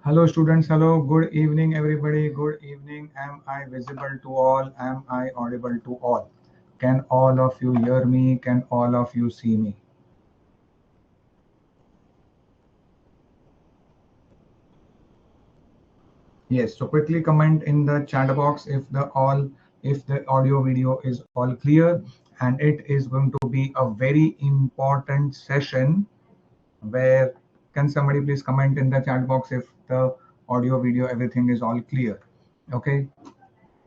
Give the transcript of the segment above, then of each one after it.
Hello students, hello, good evening everybody, good evening. Am I visible to all? Am I audible to all? Can all of you hear me? Can all of you see me? Yes, so quickly comment in the chat box if the audio video is all clear, and it is going to be a very important session where can somebody please comment in the chat box if the audio video everything is all clear. Okay.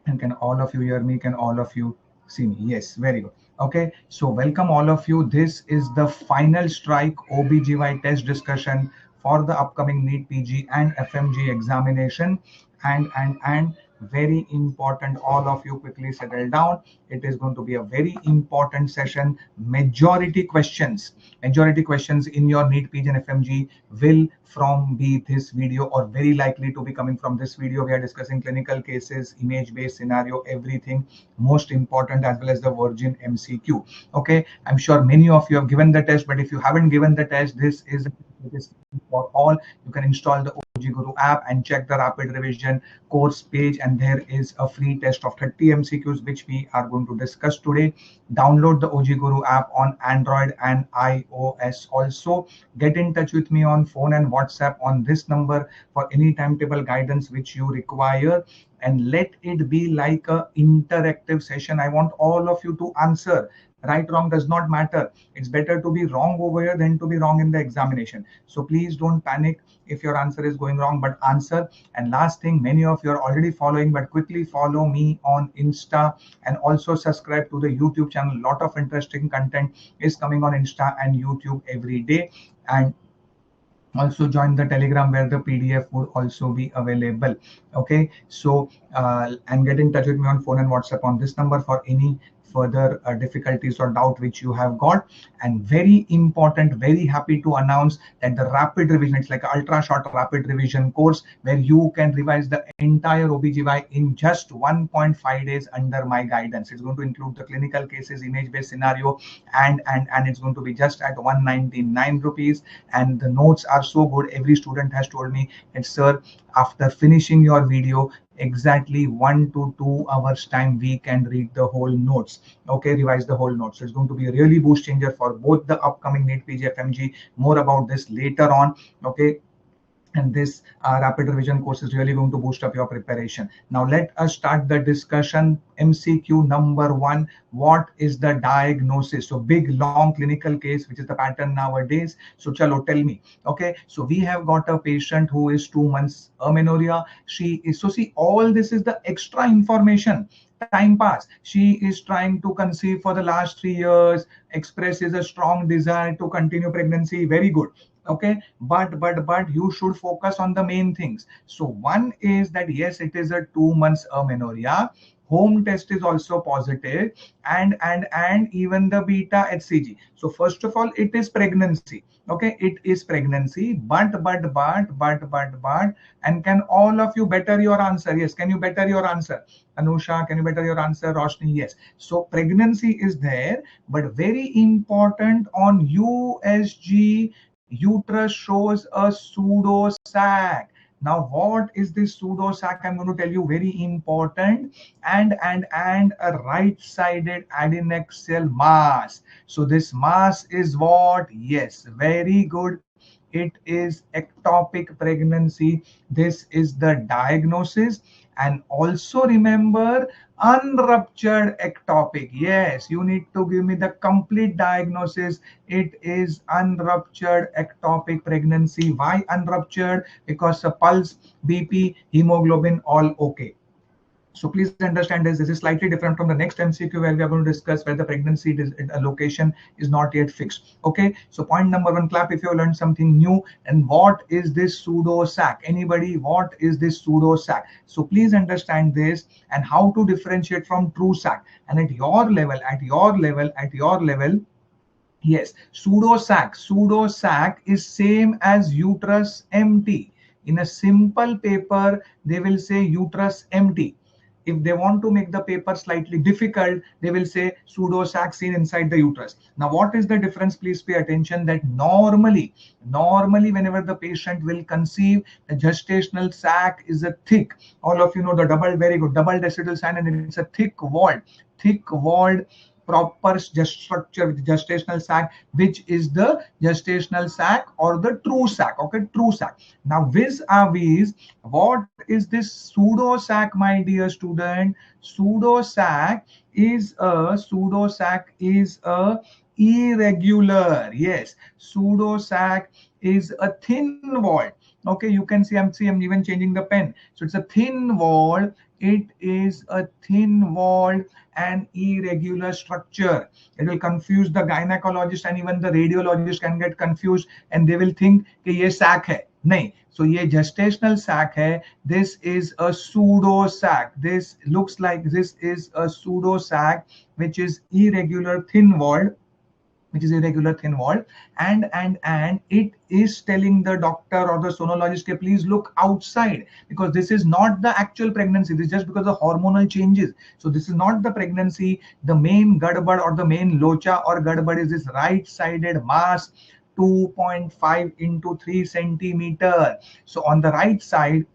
And can all of you hear me? Can all of you see me? Yes, very good. Okay, so welcome all of you. This is the final strike OBGY test discussion for the upcoming NEET PG and FMG examination. And very important, all of you quickly settle down. It is going to be a very important session. Majority questions in your NEET PG and FMG will from be this video, or very likely to be coming from this video. We are discussing clinical cases, image based scenario, everything most important, as well as the virgin MCQ. Okay, I'm sure many of you have given the test, but if you haven't given the test, this is for all. You can install the OGGuru app and check the rapid revision course page, and there is a free test of 30 MCQs which we are going to discuss today. Download the OGGuru app on Android and iOS. Also get in touch with me on phone and WhatsApp on this number for any timetable guidance which you require, and let it be like a interactive session. I want all of you to answer. Right, wrong does not matter. It's better to be wrong over here than to be wrong in the examination. So please don't panic if your answer is going wrong, but answer. And last thing, many of you are already following, but quickly follow me on Insta and also subscribe to the YouTube channel. A lot of interesting content is coming on Insta and YouTube every day. And also join the Telegram where the PDF would also be available. Okay, so and get in touch with me on phone and WhatsApp on this number for any further difficulties or doubt which you have got. And very important, very happy to announce that the rapid revision, it's like an ultra short rapid revision course where you can revise the entire OBGY in just 1.5 days under my guidance. It's going to include the clinical cases, image based scenario, and it's going to be just at 199 rupees. And the notes are so good. Every student has told me that, sir, after finishing your video, exactly 1 to 2 hours time we can read the whole notes. Okay, revise the whole notes. So it's going to be a really boost changer for both the upcoming NEET PG FMG. More about this later on. Okay, and this rapid revision course is really going to boost up your preparation. Now let us start the discussion. MCQ number 1, what is the diagnosis? So big long clinical case, which is the pattern nowadays. So chalo, tell me. Okay, so we have got a patient who is 2 months amenorrhea. She is, so see, all this is the extra information. Time pass. She is trying to conceive for the last 3 years, expresses a strong desire to continue pregnancy. Very good. Okay, but you should focus on the main things. So one is that yes, it is a 2 months amenorrhea. Home test is also positive, and even the beta HCG. So first of all, it is pregnancy. Okay, it is pregnancy, but and can all of you better your answer? Yes, can you better your answer? Anusha, can you better your answer? Roshni, yes. So pregnancy is there, but very important on USG, uterus shows a pseudo sac. Now what is this pseudo sac? I'm going to tell you, very important. And a right sided adnexal mass. So this mass is what? Yes, very good. It is ectopic pregnancy. This is the diagnosis. And also remember, unruptured ectopic. Yes, you need to give me the complete diagnosis. It is unruptured ectopic pregnancy. Why unruptured? Because the pulse, BP, hemoglobin, all okay. So please understand this is slightly different from the next MCQ where we are going to discuss where the pregnancy location is not yet fixed. Okay, so point number 1, clap if you learned something new. And what is this pseudo sac? Anybody, what is this pseudo sac? So please understand this and how to differentiate from true sac. And at your level, yes, pseudo sac is same as uterus empty. In a simple paper, they will say uterus empty. If they want to make the paper slightly difficult, they will say pseudo-sac seen inside the uterus. Now, what is the difference? Please pay attention that normally, whenever the patient will conceive, the gestational sac is a thick, all of you know the double, very good, double decidual sign, and it's a thick walled, proper structure with gestational sac, which is the gestational sac or the true sac. Okay, true sac. Now, vis-a-vis, what is this pseudo sac, my dear student? Pseudo sac is a irregular. Yes, pseudo sac is a thin wall. Okay, you can see I'm even changing the pen. So it's a thin wall. It is a thin wall and irregular structure. It will confuse the gynecologist, and even the radiologist can get confused, and they will think कि ये sac है. नहीं. So ये gestational sac है. This is a pseudo sac. This looks like this is a pseudo sac, which is irregular thin wall, and it is telling the doctor or the sonologist, okay, please look outside, because this is not the actual pregnancy. This is just because of hormonal changes. So this is not the pregnancy. The main gadbad or the main locha or gadbad is this right sided mass, 2.5 into 3 centimeter. So on the right side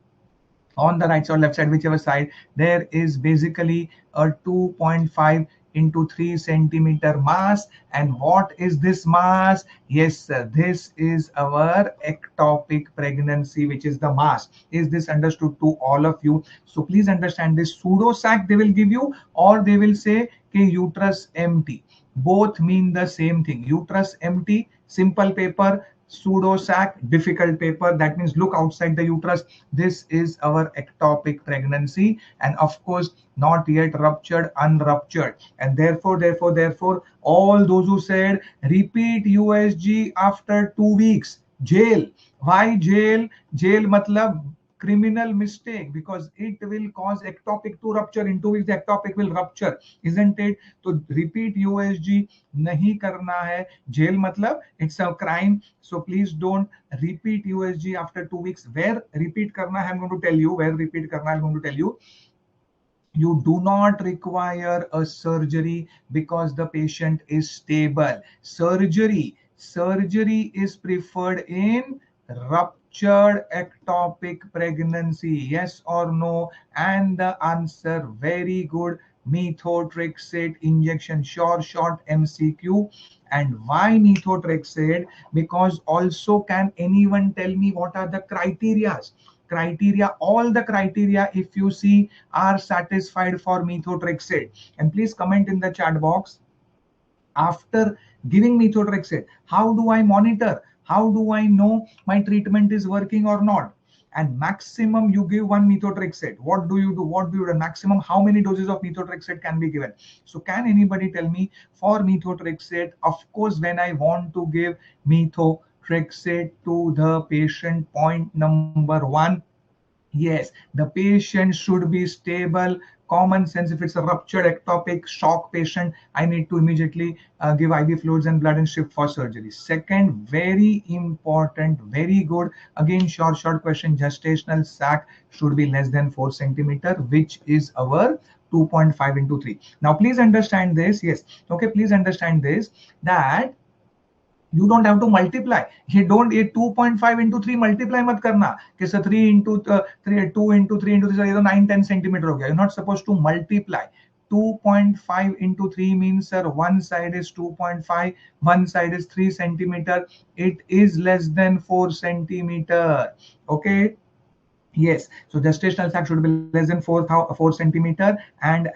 or left side, whichever side, there is basically a 2.5 into 3 centimeter mass. And what is this mass? Yes, sir, this is our ectopic pregnancy, which is the mass. Is this understood to all of you? So please understand this pseudo sac they will give you, or they will say कि uterus empty. Both mean the same thing. Uterus empty, simple paper. Pseudo sac, difficult paper. That means look outside the uterus. This is our ectopic pregnancy, and of course not yet ruptured, unruptured. And therefore all those who said repeat USG after 2 weeks, jail. Why jail? Jail matlab criminal mistake, because it will cause ectopic to rupture. In 2 weeks the ectopic will rupture, isn't it? So repeat USG nahi karna hai. Jail matlab it's a crime. So please don't repeat USG after 2 weeks. Where repeat karna hai, I'm going to tell you. Where repeat karna, I'm going to tell you. You do not require a surgery because the patient is stable. Surgery is preferred in ruptured ectopic pregnancy. Yes or no? And the answer, very good. Methotrexate injection, short MCQ. And why methotrexate? Because also, can anyone tell me what are the criteria? All the criteria, if you see, are satisfied for methotrexate. And please comment in the chat box, after giving methotrexate, how do I monitor? How do I know my treatment is working or not? And maximum you give 1 methotrexate. What do you do? Maximum how many doses of methotrexate can be given? So can anybody tell me for methotrexate? Of course, when I want to give methotrexate to the patient, point number 1, yes, the patient should be stable. Common sense, if it's a ruptured ectopic shock patient, I need to immediately give IV fluids and blood and shift for surgery. Second, very important, very good. Again, short question, gestational sac should be less than 4 centimeter, which is our 2.5 into 3. Now, please understand this. Yes. Okay, please understand this, that you don't have to multiply. You don't, ये 2.5 into 3 multiply मत करना कि sir 3 into 3, 2 into 3 into 3, ये तो 9-10 centimeter हो गया. You're not supposed to multiply. 2.5 into 3 means, sir, one side is 2.5, one side is 3 centimeter. It is less than 4 centimeter. Okay. Yes, so gestational sac should be less than 4 centimeter, and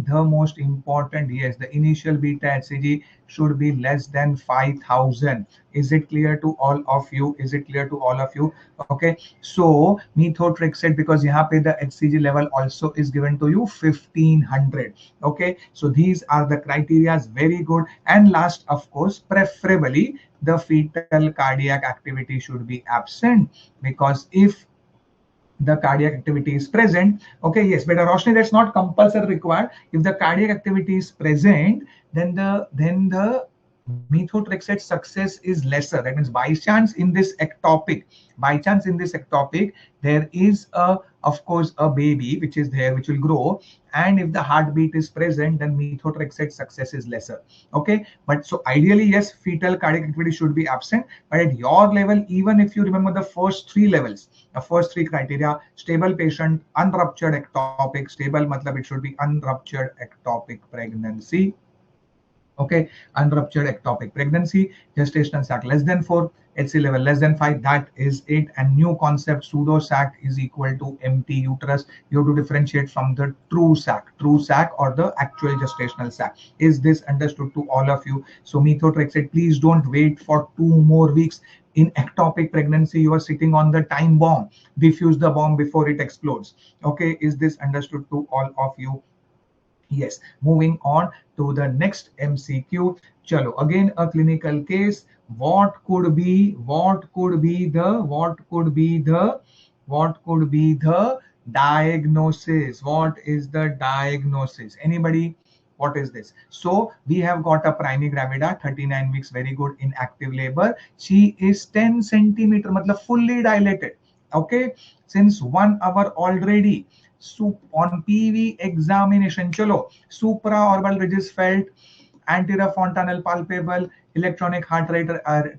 the most important, yes, the initial beta HCG should be less than 5,000. Is it clear to all of you? Is it clear to all of you? Okay, so methotrexate, because यहाँ पे the HCG level also is given to you 1500. Okay, so these are the criteria. Very good. And last, of course, preferably the fetal cardiac activity should be absent, because if the cardiac activity is present, okay, yes, but Roshni, that's not compulsory required. If the cardiac activity is present, then the methotrexate success is lesser. That means by chance in this ectopic, there is of course a baby which is there, which will grow, and if the heartbeat is present, then methotrexate success is lesser. Okay, but so ideally, yes, fetal cardiac activity should be absent, but at your level, even if you remember the first three levels, the first three criteria: stable patient, unruptured ectopic. Stable matlab it should be unruptured ectopic pregnancy. Okay, unruptured ectopic pregnancy, gestational sac less than 4, HC level less than 5, that is it. And new concept, pseudo sac is equal to empty uterus. You have to differentiate from the true sac or the actual gestational sac. Is this understood to all of you? So methotrexate, please don't wait for 2 more weeks. In ectopic pregnancy, you are sitting on the time bomb. Defuse the bomb before it explodes. Okay, is this understood to all of you? Yes, moving on to the next MCQ. Chalo, again a clinical case. What could be the diagnosis? What is the diagnosis? Anybody? What is this? So we have got a primigravida, 39 weeks, very good, in active labor. She is 10 centimeter, matlab fully dilated. Okay, since 1 hour already. On PV examination, chalo, supraorbital ridges felt, anterior fontanelle palpable, electronic heart rate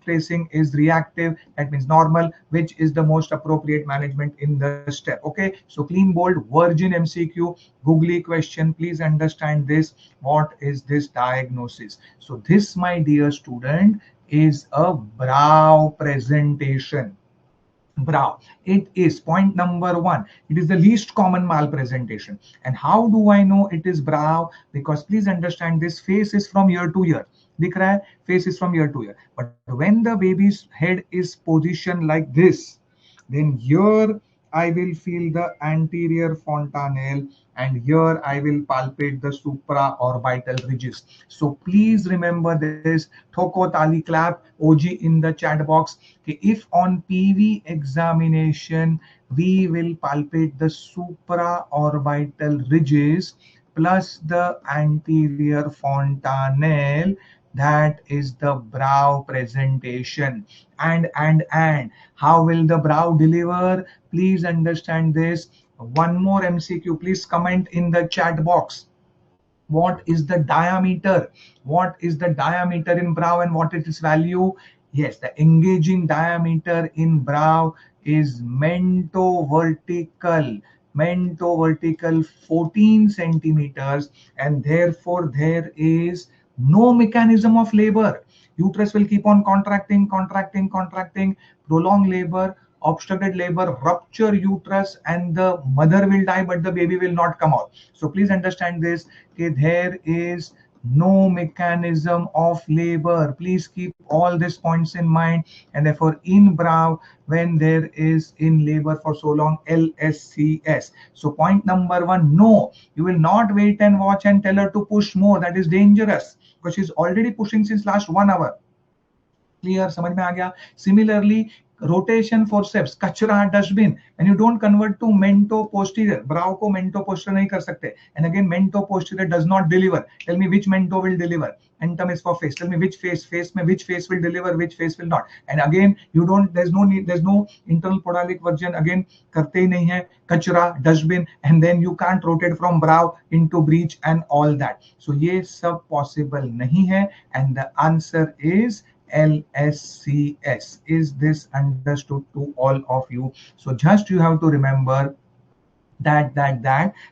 tracing is reactive, that means normal, which is the most appropriate management in the step. Okay, so clean, bold, virgin MCQ, googly question. Please understand this. What is this diagnosis? So this, my dear student, is a brow presentation. Brow, it is point number 1. It is the least common malpresentation. And how do I know it is brow? Because please understand, this face is from ear to ear. Dikh raha hai? Face is from ear to ear. But when the baby's head is positioned like this, then here I will feel the anterior fontanelle, and here I will palpate the supraorbital ridges. So please remember this. Thoko tali clap, OG in the chat box. If on PV examination we will palpate the supraorbital ridges plus the anterior fontanelle, that is the brow presentation. And how will the brow deliver? Please understand this. One more MCQ, please comment in the chat box. What is the diameter? What is the diameter in brow and what is its value? Yes, the engaging diameter in brow is mento-vertical 14 centimeters, and therefore there is no mechanism of labor. Uterus will keep on contracting, prolonged labor, obstructed labor, rupture uterus, and the mother will die, but the baby will not come out. So please understand this. Okay, there is no mechanism of labor. Please keep all these points in mind. And therefore, in brow, when there is in labor for so long, LSCS. So point number 1, no, you will not wait and watch and tell her to push more. That is dangerous because she's already pushing since last 1 hour. Clear? समझ में आ गया? Similarly, rotation forceps, कचरा dustbin, and you don't convert to mento posterior. Brow को mento posterior नहीं कर सकते. And again, mento posterior does not deliver. Tell me which mento will deliver. Mentum is for face. Tell me which face में which face will deliver, which face will not. And again, you don't. There's no need. There's no internal podalic version. Again, करते ही नहीं है. कचरा, dustbin, and then you can't rotate from brow into breech and all that. So ये सब possible नहीं है. And the answer is LSCS. Is this understood to all of you? So just you have to remember that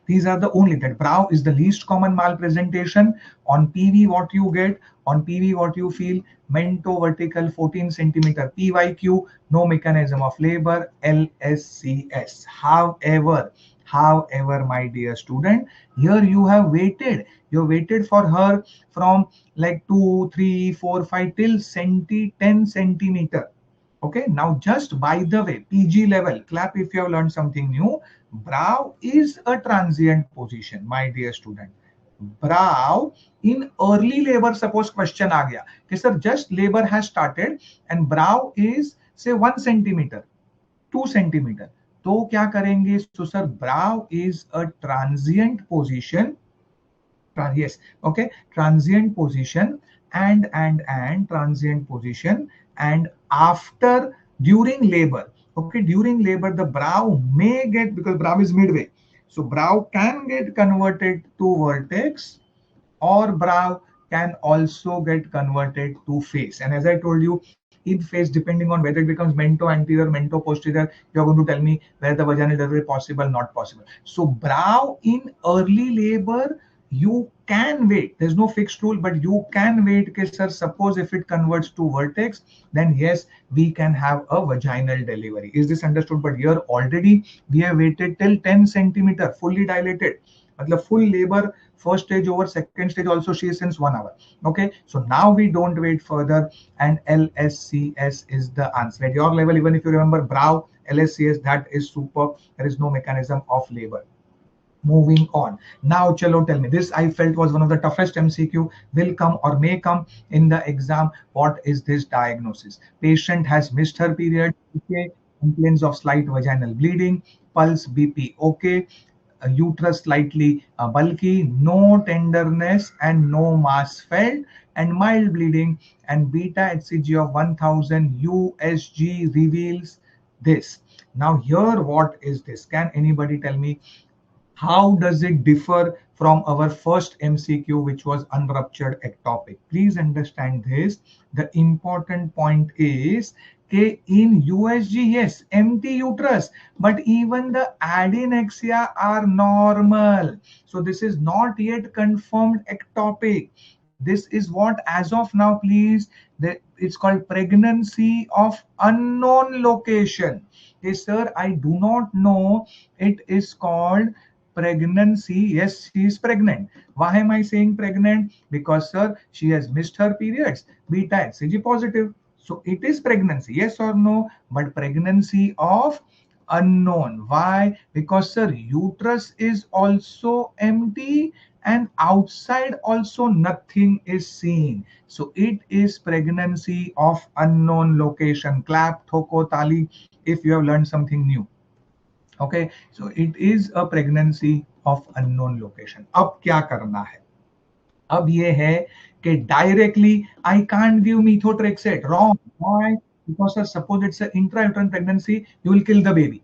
these are the only, that brow is the least common malpresentation. On PV, what you get? On PV, what you feel? Mento vertical 14 centimeter. PYQ, no mechanism of labor. LSCS. However, my dear student, here you have waited. You waited for her from like 2, 3, 4, 5 till 10 centimeter. Okay, now just by the way, PG level, clap if you have learned something new. Brow is a transient position, my dear student. Brow in early labor, suppose question आ गया कि sir just labor has started and brow is say 1 centimeter, 2 centimeter. तो क्या करेंगे? So sir, brow is a transient position. Yes, okay, transient position. and transient position, and after, during labor. Okay, during labor the brow may get, because brow is midway, so brow can get converted to vertex, or brow can also get converted to face. And as I told you, in face, depending on whether it becomes mento anterior, mento posterior, you're going to tell me where the vaginal delivery possible, not possible. So brow in early labor, you can wait. There's no fixed rule, but you can wait. Okay, sir, suppose if it converts to vertex, then yes, we can have a vaginal delivery. Is this understood? But here already we have waited till 10 centimeter, fully dilated. मतलब full labor, first stage over, second stage also she is since 1 hour. Okay, so now we don't wait further, and LSCS is the answer. At your level, even if you remember brow, LSCS, that is super. There is no mechanism of labor. Moving on. Now, chalo, tell me. This I felt was one of the toughest MCQ. Will come or may come in the exam. What is this diagnosis? Patient has missed her period. Okay. Complaints of slight vaginal bleeding. Pulse, BP. Okay. Uterus slightly bulky, no tenderness and no mass felt, and mild bleeding, and beta HCG of 1000 USG reveals this. Now here, what is this? Can anybody tell me how does it differ from our first MCQ, which was unruptured ectopic? Please understand this. The important point is that in USG, yes, empty uterus, but even the adnexia are normal. So this is not yet confirmed ectopic. This is what, as of now, please, it's called pregnancy of unknown location. Okay, sir, I do not know. It is called pregnancy. Yes, she is pregnant. Why am I saying pregnant? Because, sir, she has missed her periods. Beta HCG positive. So it is pregnancy, yes or no? But pregnancy of unknown. Why? Because, sir, uterus is also empty, and outside also nothing is seen. So it is pregnancy of unknown location. Clap, thoko, tali if you have learned something new. Okay, so it is a pregnancy of unknown location. अब क्या करना है? अब ये है कि directly I can't give methotrexate. Wrong. Why? Because suppose it's an intrauterine pregnancy, you will kill the baby.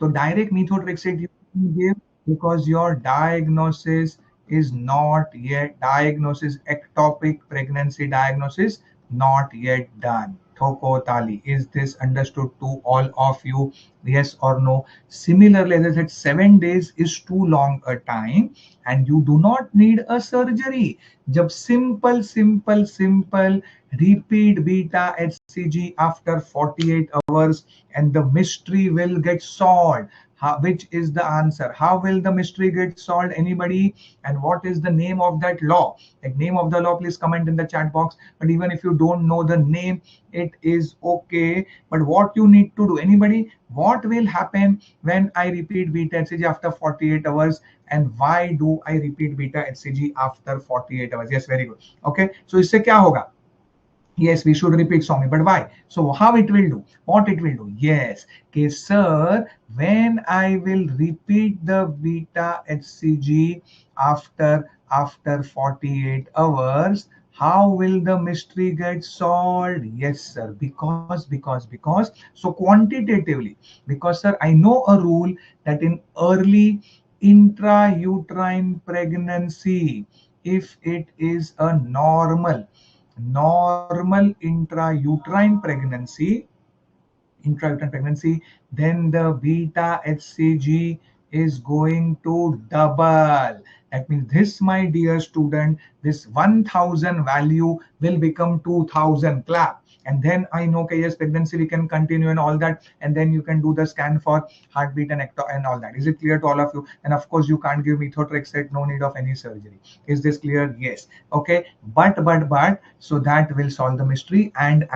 So direct methotrexate you can give, because your diagnosis is not yet, diagnosis ectopic pregnancy diagnosis not yet done. Thoko tali. Is this understood to all of you? Yes or no? Similarly, as I said, 7 days is too long a time, and you do not need a surgery. Jab simple repeat beta HCG after 48 hours, and the mystery will get solved. Which is the answer? How will the mystery get solved? Anybody? And what is the name of that law? Like, name of the law, please comment in the chat box. But even if you don't know the name, it is okay. But what you need to do, anybody? What will happen when I repeat beta HCG after 48 hours? And why do I repeat beta HCG after 48 hours? Yes, very good. Okay, so इससे क्या होगा? Yes, we should repeat, Swami, but why? So how it will do? What it will do? Yes, okay, sir, when I will repeat the beta HCG after 48 hours, how will the mystery get solved? Yes, sir, because so quantitatively, because, sir, I know a rule that in early intrauterine pregnancy, if it is a normal intrauterine pregnancy, then the beta HCG is going to double. That means this, my dear student, this 1000 value will become 2000. Clap. And then I know, okay, yes, pregnancy we can continue and all that, and then you can do the scan for heartbeat and ecto and all that. Is it clear to all of you? And of course, you can't give methotrexate, no need of any surgery. Is this clear? Yes. Okay, but so that will solve the mystery. And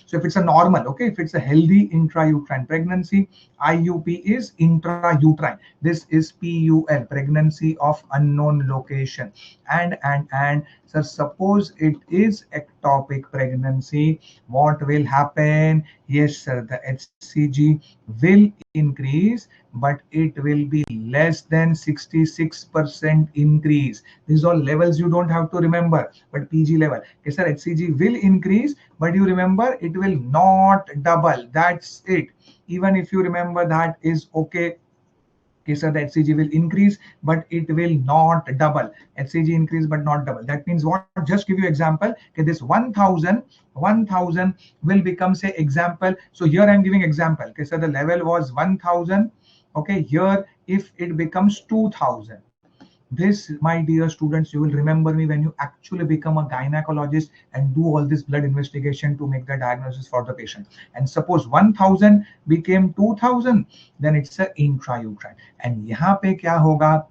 so if it's a normal, okay, if it's a healthy intrauterine pregnancy, IUP is intrauterine. This is PUL, pregnancy of unknown location. And so suppose it is ectopic pregnancy, what will happen? Yes, sir, the HCG will increase, but it will be less than 66% increase. These are levels you don't have to remember, but PG level. Okay, sir, HCG will increase, but you remember it will not double. That's it. Even if you remember that is okay. Okay, sir, the HCG will increase, but it will not double. HCG increase, but not double. That means what? Just give you example. Okay, this 1,000 will become, say, example. So here I'm giving example. Okay, so the level was 1,000. Okay, here if it becomes 2,000. This, my dear students, you will remember me when you actually become a gynecologist and do all this blood investigation to make the diagnosis for the patient. And suppose 1,000 became 2,000, then it's a intrauterine. And यहाँ पे क्या होगा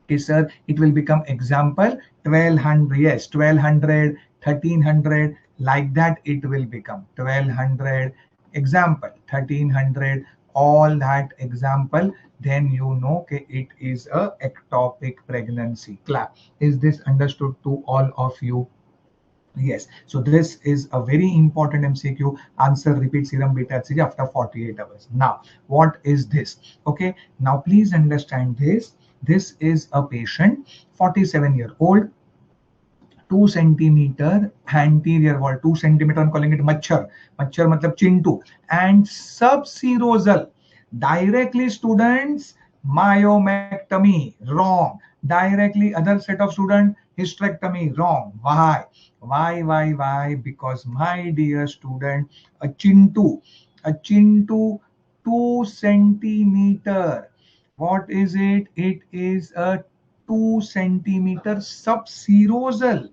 कि sir, it will become example 1,200. Yes, 1,200, 1,300, like that it will become 1,200, example 1,300, all that example. Then you know okay, it is a ectopic pregnancy. Clap. Is this understood to all of you? Yes. So this is a very important MCQ. Answer: repeat serum beta HCG after 48 hours. Now, what is this? Okay. Now, please understand this. This is a patient, 47-year-old, 2 centimeter anterior wall, 2 centimeter. I'm calling it machhar. Machhar matlab chintu. And subserosal. Directly, students, myomectomy, wrong. Directly, other set of student, hysterectomy, wrong. Why? Why? Because, my dear student, a chintu, 2 centimeter. What is it? It is a 2 centimeter subserosal.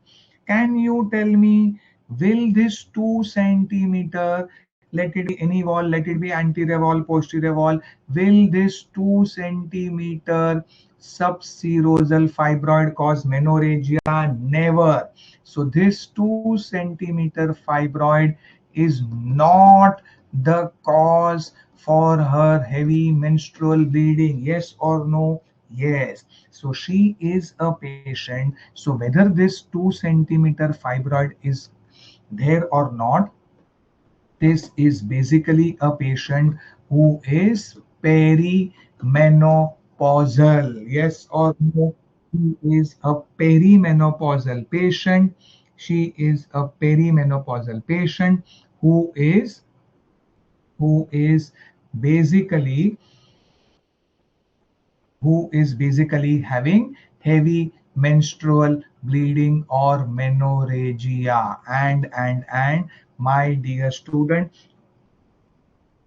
Can you tell me, will this 2 centimeter, let it be any wall, let it be anterior wall, posterior wall, will this 2 centimeter subserosal fibroid cause menorrhagia? Never. So this 2 centimeter fibroid is not the cause for her heavy menstrual bleeding. Yes or no? Yes. So she is a patient. So whether this 2 centimeter fibroid is there or not, this is basically a patient who is perimenopausal. Yes or no? She is a perimenopausal patient. She is a perimenopausal patient who is basically having heavy menstrual bleeding or menorrhagia. And my dear student,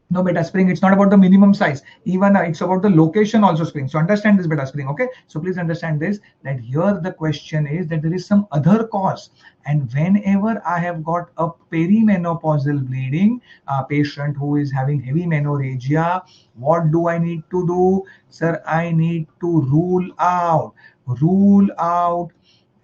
no, beta spring, it's not about the minimum size. Even it's about the location also, spring. So understand this, beta spring. Okay. So please understand this, that here the question is that there is some other cause. And whenever I have got a perimenopausal bleeding patient who is having heavy menorrhagia, what do I need to do? Sir, I need to rule out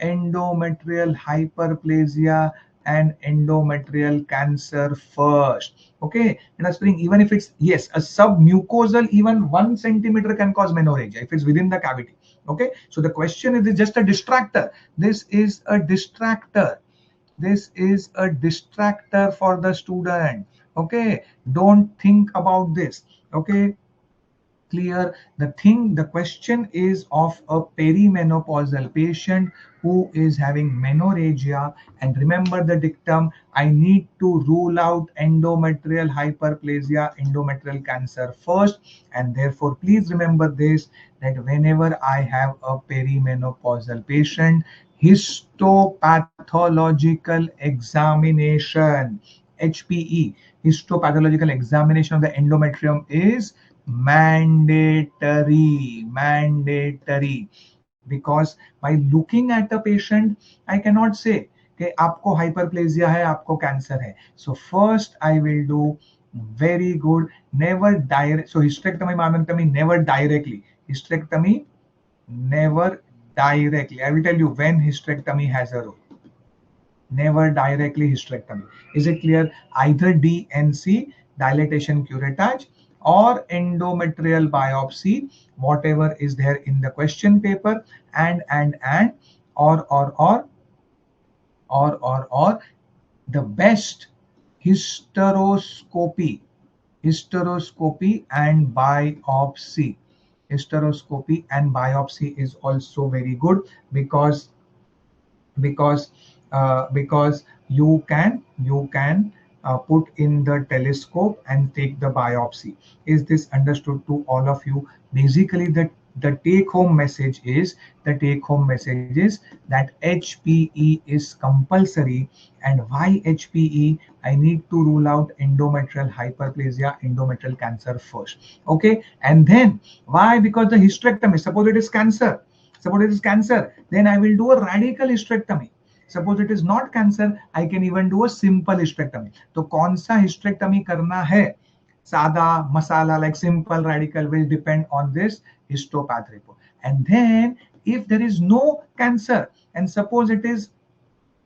endometrial hyperplasia and endometrial cancer first. Okay, and spring, even if it's, yes, a submucosal, even 1 centimeter can cause menorrhagia if it's within the cavity. Okay, so the question is just a distractor. This is a distractor. This is a distractor for the student. Okay, don't think about this. Okay, clear? The question is of a perimenopausal patient who is having menorrhagia. And remember the dictum, I need to rule out endometrial hyperplasia, endometrial cancer first. And therefore please remember this, that whenever I have a perimenopausal patient, histopathological examination, HPE, histopathological examination of the endometrium is mandatory, because by looking at a patient I cannot say कि आपको hyperplasia है, आपको cancer है. So first I will do, very good, never direct. So hysterectomy, mammectomy, never directly. Hysterectomy, never directly. I will tell you when hysterectomy has a role. Never directly hysterectomy. Is it clear? Either DNC, dilatation curettage, or endometrial biopsy, whatever is there in the question paper, and or the best hysteroscopy, hysteroscopy and biopsy. Hysteroscopy and biopsy is also very good because because because you can put in the telescope and take the biopsy. Is this understood to all of you? Basically, the take home message is that HPE is compulsory. And why HPE? I need to rule out endometrial hyperplasia, endometrial cancer first. Okay, and then why? Because the hysterectomy, suppose it is cancer, then I will do a radical hysterectomy. Suppose it is not cancer, I can even do a simple hysterectomy. तो कौन सा hysterectomy करना है? सादा, masala, like simple, radical, will depend on this histopath report. And then if there is no cancer, and suppose it is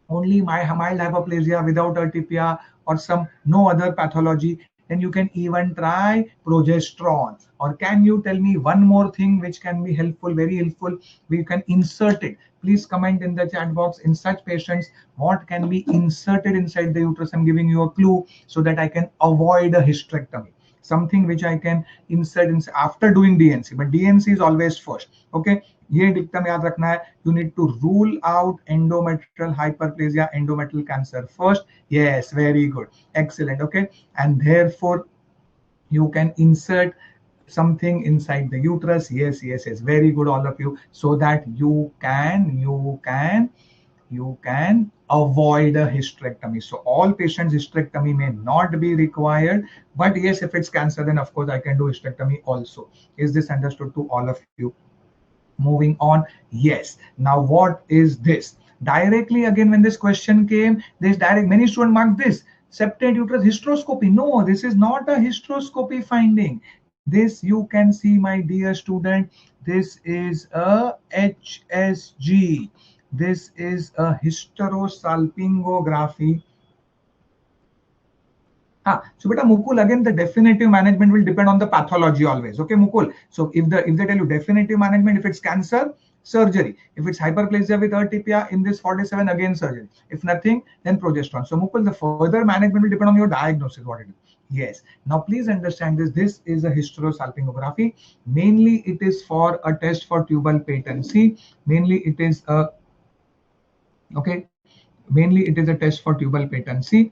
only mild hyperplasia without atypia or some no other pathology, then you can even try progesterone. Or can you tell me one more thing which can be helpful, very helpful? We can insert it. Please comment in the chat box. In such patients, what can be inserted inside the uterus? I'm giving you a clue so that I can avoid a hysterectomy. Something which I can insert in after doing DNC, but DNC is always first. Okay, ये dictum याद रखना है. You need to rule out endometrial hyperplasia, endometrial cancer first. Yes, very good, excellent. Okay, and therefore you can insert something inside the uterus. Yes, yes, yes, very good, all of you, so that you can avoid a hysterectomy. So all patients hysterectomy may not be required, but yes, if it's cancer, then of course I can do hysterectomy also. Is this understood to all of you? Moving on. Yes, now what is this? Directly again, when this question came, this direct, many students marked this septate uterus hysteroscopy. No, this is not a hysteroscopy finding. This you can see, my dear student, this is a HSG. This is a hysterosalpingography. So beta Mukul, again the definitive management will depend on the pathology always. Okay, Mukul. So if they tell you definitive management, if it's cancer, surgery. If it's hyperplasia with atypia in this 47, again surgery. If nothing, then progesterone. So Mukul, the further management will depend on your diagnosis, what it is. Yes. Now please understand this. This is a hysterosalpingography. Mainly it is for a test for tubal patency. Mainly it is a test for tubal patency.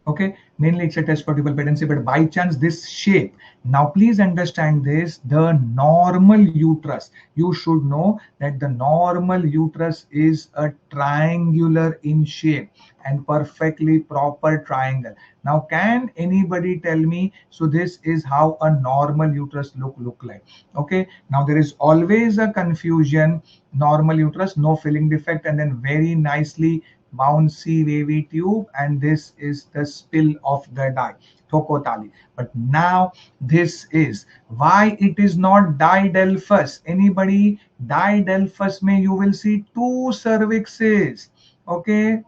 Okay, mainly it's a test for tubal patency, but by chance this shape. Now please understand this, the normal uterus, you should know that the normal uterus is a triangular in shape and perfectly proper triangle. Now can anybody tell me, so this is how a normal uterus look like? Okay, now there is always a confusion. Normal uterus, no filling defect, and then very nicely bouncy wavy tube, and this is the spill of the dye, thokotali. But now this is why it is not didelphus. Anybody? Didelphus may you will see two cervixes. Okay,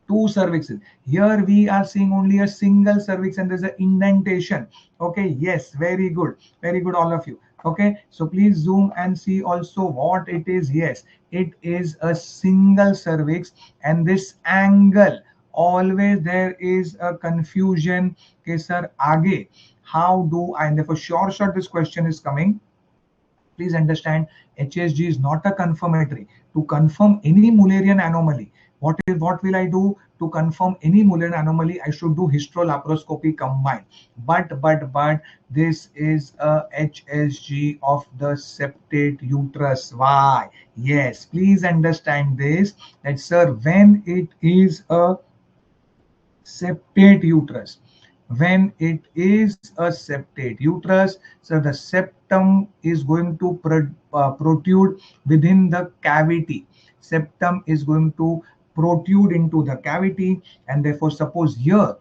two cervixes. Here we are seeing only a single cervix and there's an indentation. Okay, yes, very good, all of you. Okay, so please zoom and see also what it is. Yes, it is a single cervix, and this angle, always there is a confusion. Okay, sir, aage how do I, and therefore short this question is coming. Please understand, HSG is not a confirmatory. To confirm any Mullerian anomaly, what will I do? To confirm any Mullerian anomaly, I should do hysterolaparoscopy combined. But this is a HSG of the septate uterus. Why? Yes, please understand this, that sir, when it is a septate uterus, when it is a septate uterus, so the septum is going to protrude within the cavity. Septum is going to protrude into the cavity, and therefore suppose here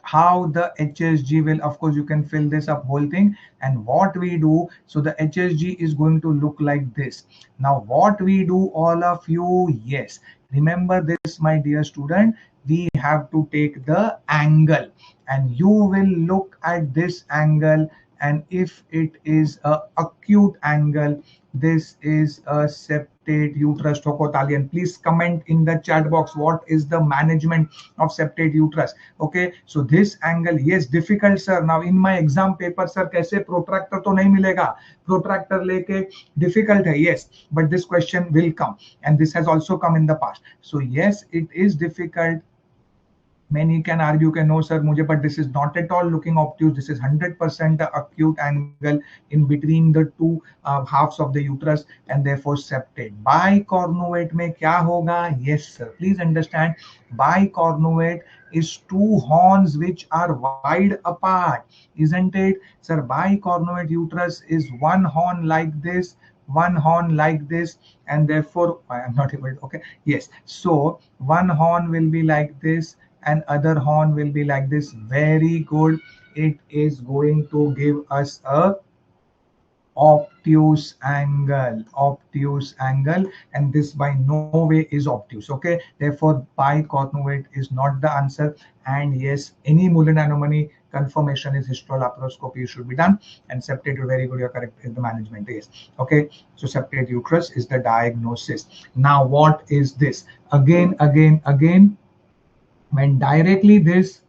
how the HSG will, of course you can fill this up whole thing, and what we do, so the HSG is going to look like this. Now what we do, all of you, yes, remember this, my dear student, we have to take the angle, and you will look at this angle and if it is a acute angle, this is a septate uterus tocotalian. Please comment in the chat box what is the management of septate uterus. Okay, so this angle, yes, difficult sir. Now in my exam paper sir, कैसे protractor तो नहीं मिलेगा, protractor लेके difficult है, yes, but this question will come, and this has also come in the past. So yes, it is difficult. Many can argue can no sir mujhe, but this is not at all looking obtuse. This is 100% acute angle in between the two halves of the uterus, and therefore septate. Bicornuate में क्या होगा? Yes sir, please understand, bicornuate is two horns which are wide apart, isn't it sir? Bicornuate uterus is one horn like this, one horn like this, and therefore I am not able to, okay, yes, so one horn will be like this and other horn will be like this. Very good. It is going to give us a obtuse angle, and this by no way is obtuse. Okay, therefore bicornuate is not the answer. And yes, any Mullen anomaly confirmation is hysterolaparoscopy should be done, and septate, very good, you're correct, is the management. Yes, okay, so septate uterus is the diagnosis. Now what is this? Again, when directly this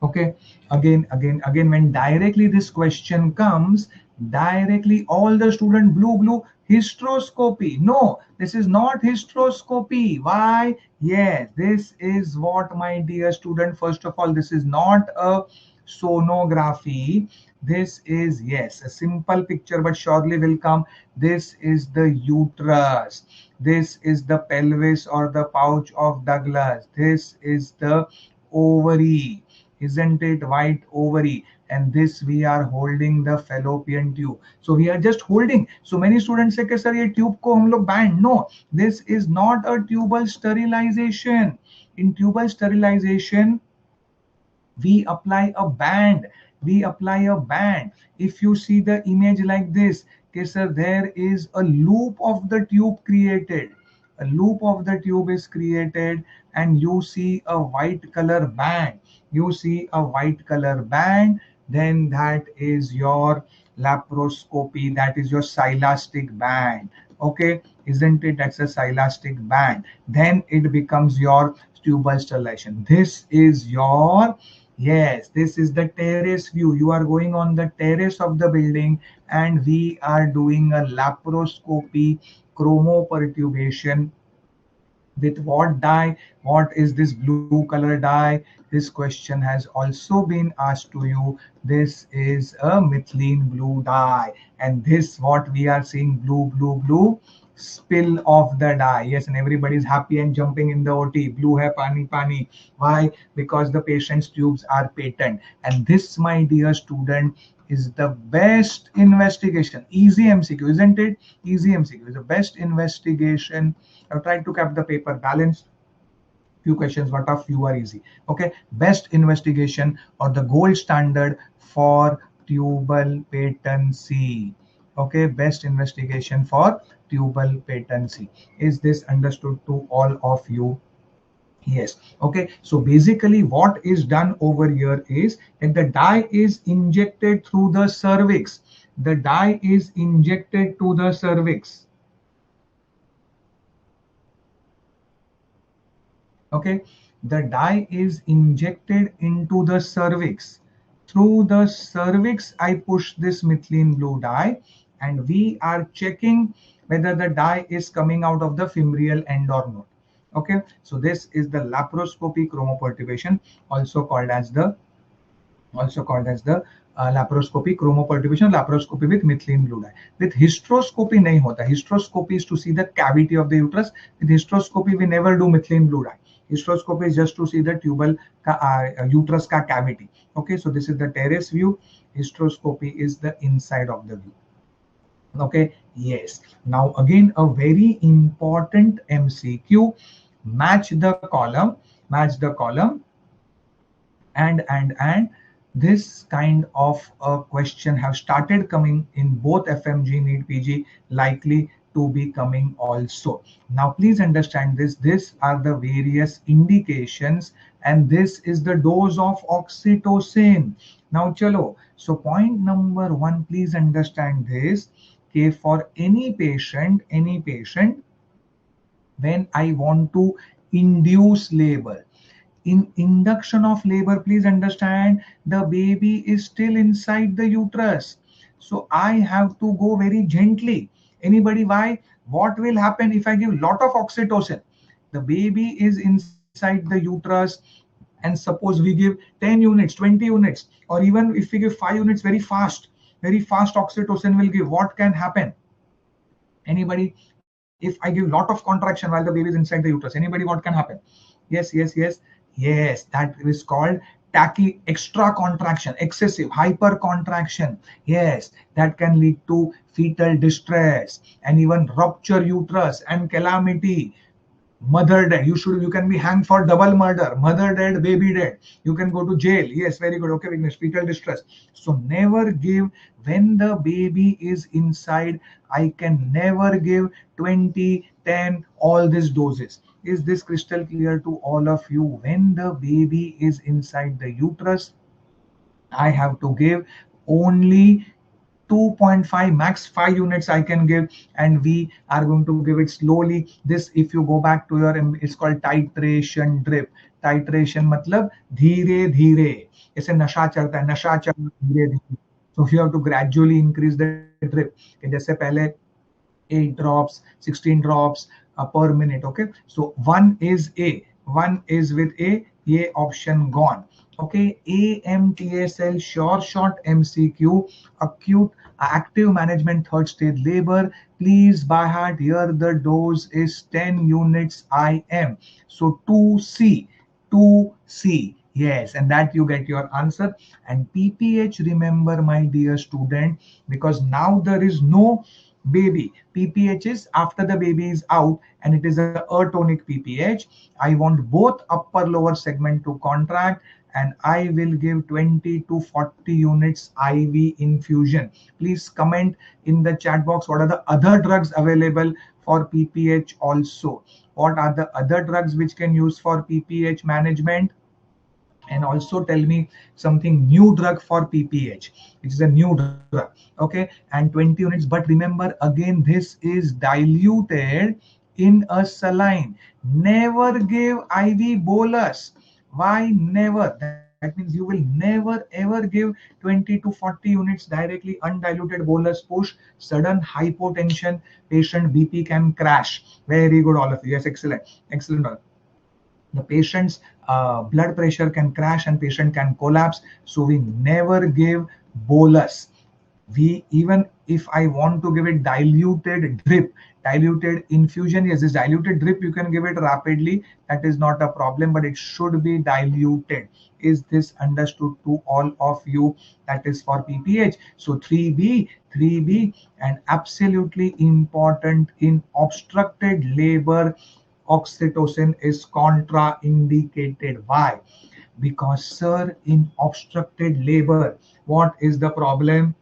okay, again when directly this question comes, directly all the student blue hysteroscopy. No, this is not hysteroscopy. Why? Yes, this is what, my dear student, first of all, this is not a sonography. This is, yes, a simple picture, but surely will come. This is the uterus, this is the pelvis or the pouch of Douglas, this is the ovary, isn't it? White ovary, and this we are holding the fallopian tube. So we are just holding. So many students say कि sir ये tube को हम लोग band. No, this is not a tubal sterilization. In tubal sterilization, we apply a band. If you see the image like this, okay sir, there is a loop of the tube created. A loop of the tube is created, and you see a white color band. Then that is your laparoscopy, that is your silastic band. Okay, isn't it? That's a silastic band. Then it becomes your tubal sterilization. This is your, yes, this is the terrace view. You are going on the terrace of the building, and we are doing a laparoscopy, chromopertubation. With what dye? What is this blue color dye? This question has also been asked to you. This is a methylene blue dye, and this what we are seeing, blue, spill of the dye. Yes, and everybody is happy and jumping in the OT. Blue hai pani. Why? Because the patient's tubes are patent. And this, my dear student, is the best investigation. Easy MCQ, isn't it? Easy MCQ is the best investigation. I've tried to keep the paper balanced. Few questions, but a few are easy. Okay, best investigation or the gold standard for tubal patency. Okay, best investigation for tubal patency. Is this understood to all of you? Yes. Okay, so basically what is done over here is that the dye is injected through the cervix. The dye is injected to the cervix. Okay, the dye is injected into the cervix. Through the cervix, I push this methylene blue dye, and we are checking whether the dye is coming out of the femoral end or not. Okay, so this is the laparoscopy chromoperturbation, also called as the laparoscopy chromoperturbation, laparoscopy with methylene blue dye. With hysteroscopy nahi hota. Hysteroscopy is to see the cavity of the uterus. With hysteroscopy, we never do methylene blue dye. Hysteroscopy is just to see the tubal uterus ka cavity. Okay, so this is the terrace view. Hysteroscopy is the inside of the view. Okay, yes. Now again, a very important MCQ. Match the column, and this kind of a question have started coming in both FMG NEET PG, likely to be coming also. Now please understand this, these are the various indications, and this is the dose of oxytocin. Now chalo, so point number one, please understand this. Okay, for any patient, when I want to induce labor, in induction of labor, please understand the baby is still inside the uterus, so I have to go very gently. Anybody, why? What will happen if I give lot of oxytocin? The baby is inside the uterus, and suppose we give 10 units, 20 units, or even if we give 5 units, very fast oxytocin will give, what can happen? Anybody, if I give lot of contraction while the baby is inside the uterus, anybody, what can happen? Yes, that is called extra contraction, excessive hyper contraction. Yes, that can lead to fetal distress and even rupture uterus and calamity. Mother dead, you can be hanged for double murder. Mother dead, baby dead, you can go to jail. Yes, very good. Okay, Vignesh, fetal distress. So never give when the baby is inside. I can never give 20, 10, all these doses. Is this crystal clear to all of you? When the baby is inside the uterus, I have to give only 2.5, max 5 units I can give, and we are going to give it slowly. This, if you go back to your, it's called titration drip. Titration matlab धीरे धीरे, जैसे नशा चढ़ता है, नशा चढ़ना धीरे धीरे. So you have to gradually increase the drip. जैसे पहले 8 drops, 16 drops per minute. Okay, so one is with A, option gone. Okay, AMTSL short MCQ, acute active management third stage labor. Please by heart, here the dose is 10 units IM. So 2C. Yes, and that you get your answer. And PPH, remember my dear student, because now there is no baby. PPH is after the baby is out, and it is a atonic PPH. I want both upper lower segment to contract, and I will give 20 to 40 units IV infusion. Please comment in the chat box what are the other drugs available for PPH also. What are the other drugs which can use for PPH management? And also tell me something new drug for PPH, which is a new drug. Okay, and 20 units. But remember again, this is diluted in a saline. Never give IV bolus. Why never? That means you will never ever give 20 to 40 units directly undiluted bolus push. Sudden hypotension, patient BP can crash. Very good, all of you. Yes, excellent. The patient's blood pressure can crash and patient can collapse. So we never give bolus. We, even if I want to give it diluted drip, diluted infusion, yes, this diluted drip you can give it rapidly, that is not a problem, but it should be diluted. Is this understood to all of you? That is for PPH. So 3B, and absolutely important in obstructed labor, oxytocin is contraindicated. Why? Because sir, in obstructed labor, what is the problem?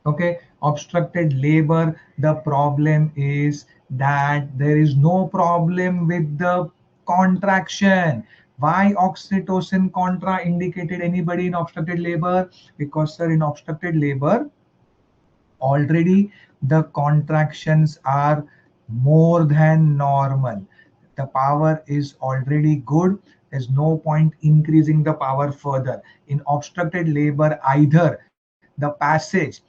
Okay, obstructed labor, the problem is that there is no problem with the contraction. Why oxytocin contraindicated? Anybody in obstructed labor? Because sir, in obstructed labor already the contractions are more than normal. The power is already good. There's no point increasing the power further. In obstructed labor, either the passage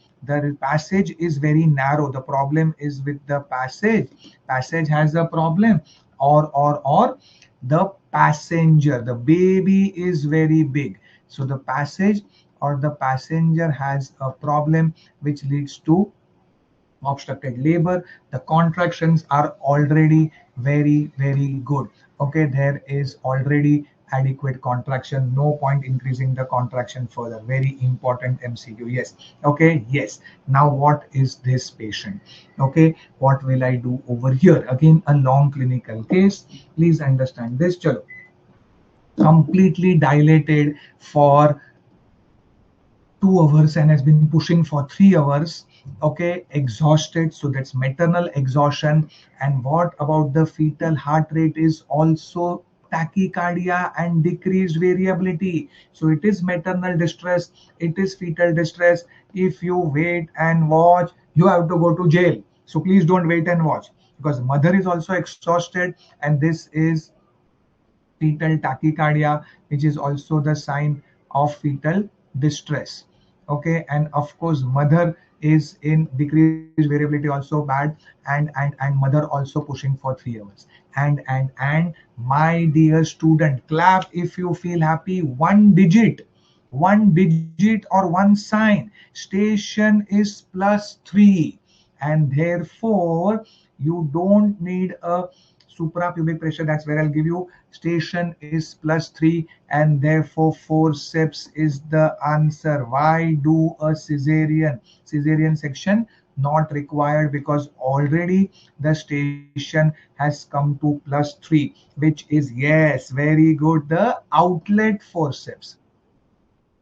is very narrow. The problem is with the passage has a problem, or the passenger, the baby is very big, so the passage or the passenger has a problem, which leads to obstructed labor. The contractions are already very good. Okay, there is already adequate contraction, no point increasing the contraction further. Very important MCQ. Yes. Okay, yes. Now what is this patient? Okay, what will I do over here? Again, a long clinical case. Please understand this. Chalo, completely dilated for 2 hours and has been pushing for 3 hours, okay, exhausted. So that's maternal exhaustion. And what about the fetal heart rate is also tachycardia and decreased variability. So it is maternal distress, it is fetal distress. If you wait and watch, you have to go to jail. So please don't wait and watch, because mother is also exhausted, and this is fetal tachycardia, which is also the sign of fetal distress. Okay, and of course, mother is in decreased variability also bad, and mother also pushing for 3 hours. And my dear student, clap if you feel happy. One digit or one sign. Station is +3, and therefore you don't need a suprapubic pressure. That's where I'll give you. Station is +3, and therefore forceps is the answer. Why do a cesarean section? Not required, because already the station has come to +3, which is, yes, very good, the outlet forceps.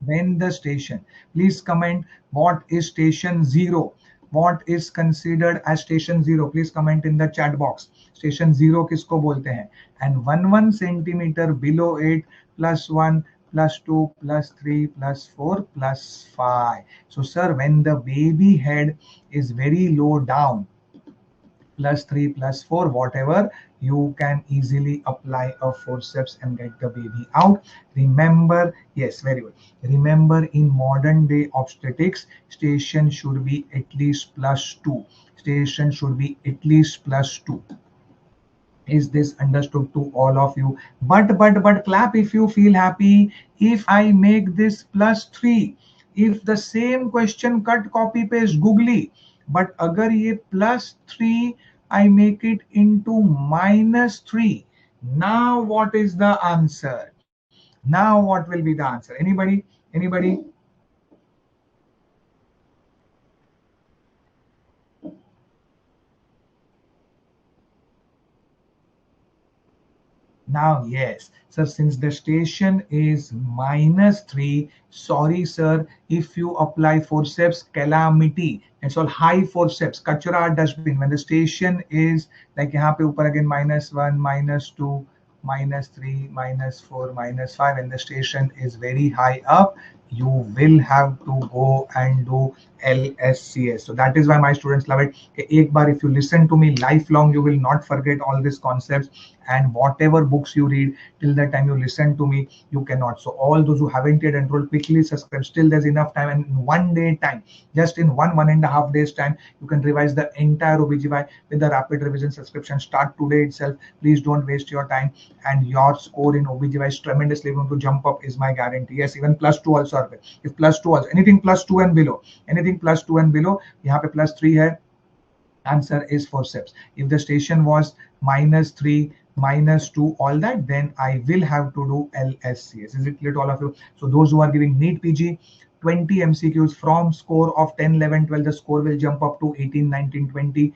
Then the station. Please comment what is station 0. What is considered as station 0? Please comment in the chat box. Station 0 किसको बोलते हैं? And 1 centimeter below it, +1, +2, +3, +4, +5. So sir, when the baby head is very low down, +3, +4, whatever, you can easily apply a forceps and get the baby out. Remember, yes, very good. Remember, in modern day obstetrics, station should be at least +2. Station should be at least +2. Is this understood to all of you? But clap if you feel happy. If I make this +3, if the same question cut copy paste googly, but agar ye +3 I make it into -3, now what is the answer? Now what will be the answer? Anybody? Now, yes, sir, since the station is -3, sorry, sir, if you apply forceps, calamity. It's all high forceps, kachra dustbin. When the station is like यहाँ पे ऊपर again -1, -2, -3, -4, -5, and the station is very high up, you will have to go and do LSCS. So that is why my students love it. एक बार if you listen to me lifelong, you will not forget all these concepts, and whatever books you read, till the time you listen to me, you cannot. So all those who haven't yet enrolled, quickly subscribe. Still there's enough time, and in 1 day time, just in 1.5 days time, you can revise the entire OBGY with the rapid revision subscription. Start today itself. Please don't waste your time, and your score in OBGY is tremendously going to jump up, is my guarantee. Yes, even +2 also are there. If +2 also, anything +2 and below, यहाँ पे +3 है, answer is forceps. If the station was -3, -2, all that, then I will have to do LSCS. Is it clear to all of you? So those who are giving NEET PG, 20 MCQs from score of 10, 11, 12, the score will jump up to 18, 19, 20.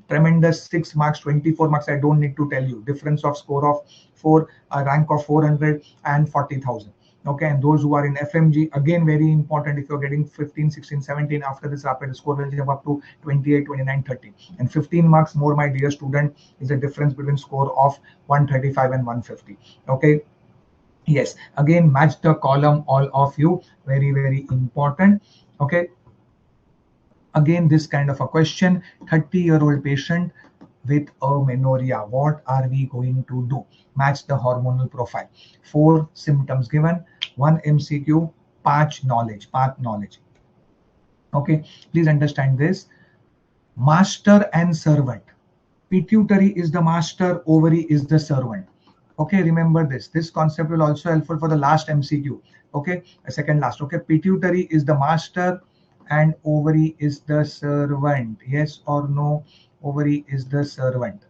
Tremendous 6 marks, 24 marks. I don't need to tell you. Difference of score of 4, a rank of 400 and 40,000. Okay, and those who are in FMG, again very important. If you're getting 15, 16, 17, after this rapid score will jump up to 28, 29, 30, and 15 marks more, my dear student, is the difference between score of 135 and 150. Okay, yes, again match the column, all of you, very important. Okay, again this kind of a question, 30-year-old patient with amenorrhea, what are we going to do? Match the hormonal profile. 4 symptoms given, 1 MCQ, path knowledge. Okay, please understand this. Master and servant. Pituitary is the master, ovary is the servant. Okay, remember this. This concept will also helpful for the last MCQ. Okay, second last. Okay, pituitary is the master and ovary is the servant. Yes or no? Ovary is the servant.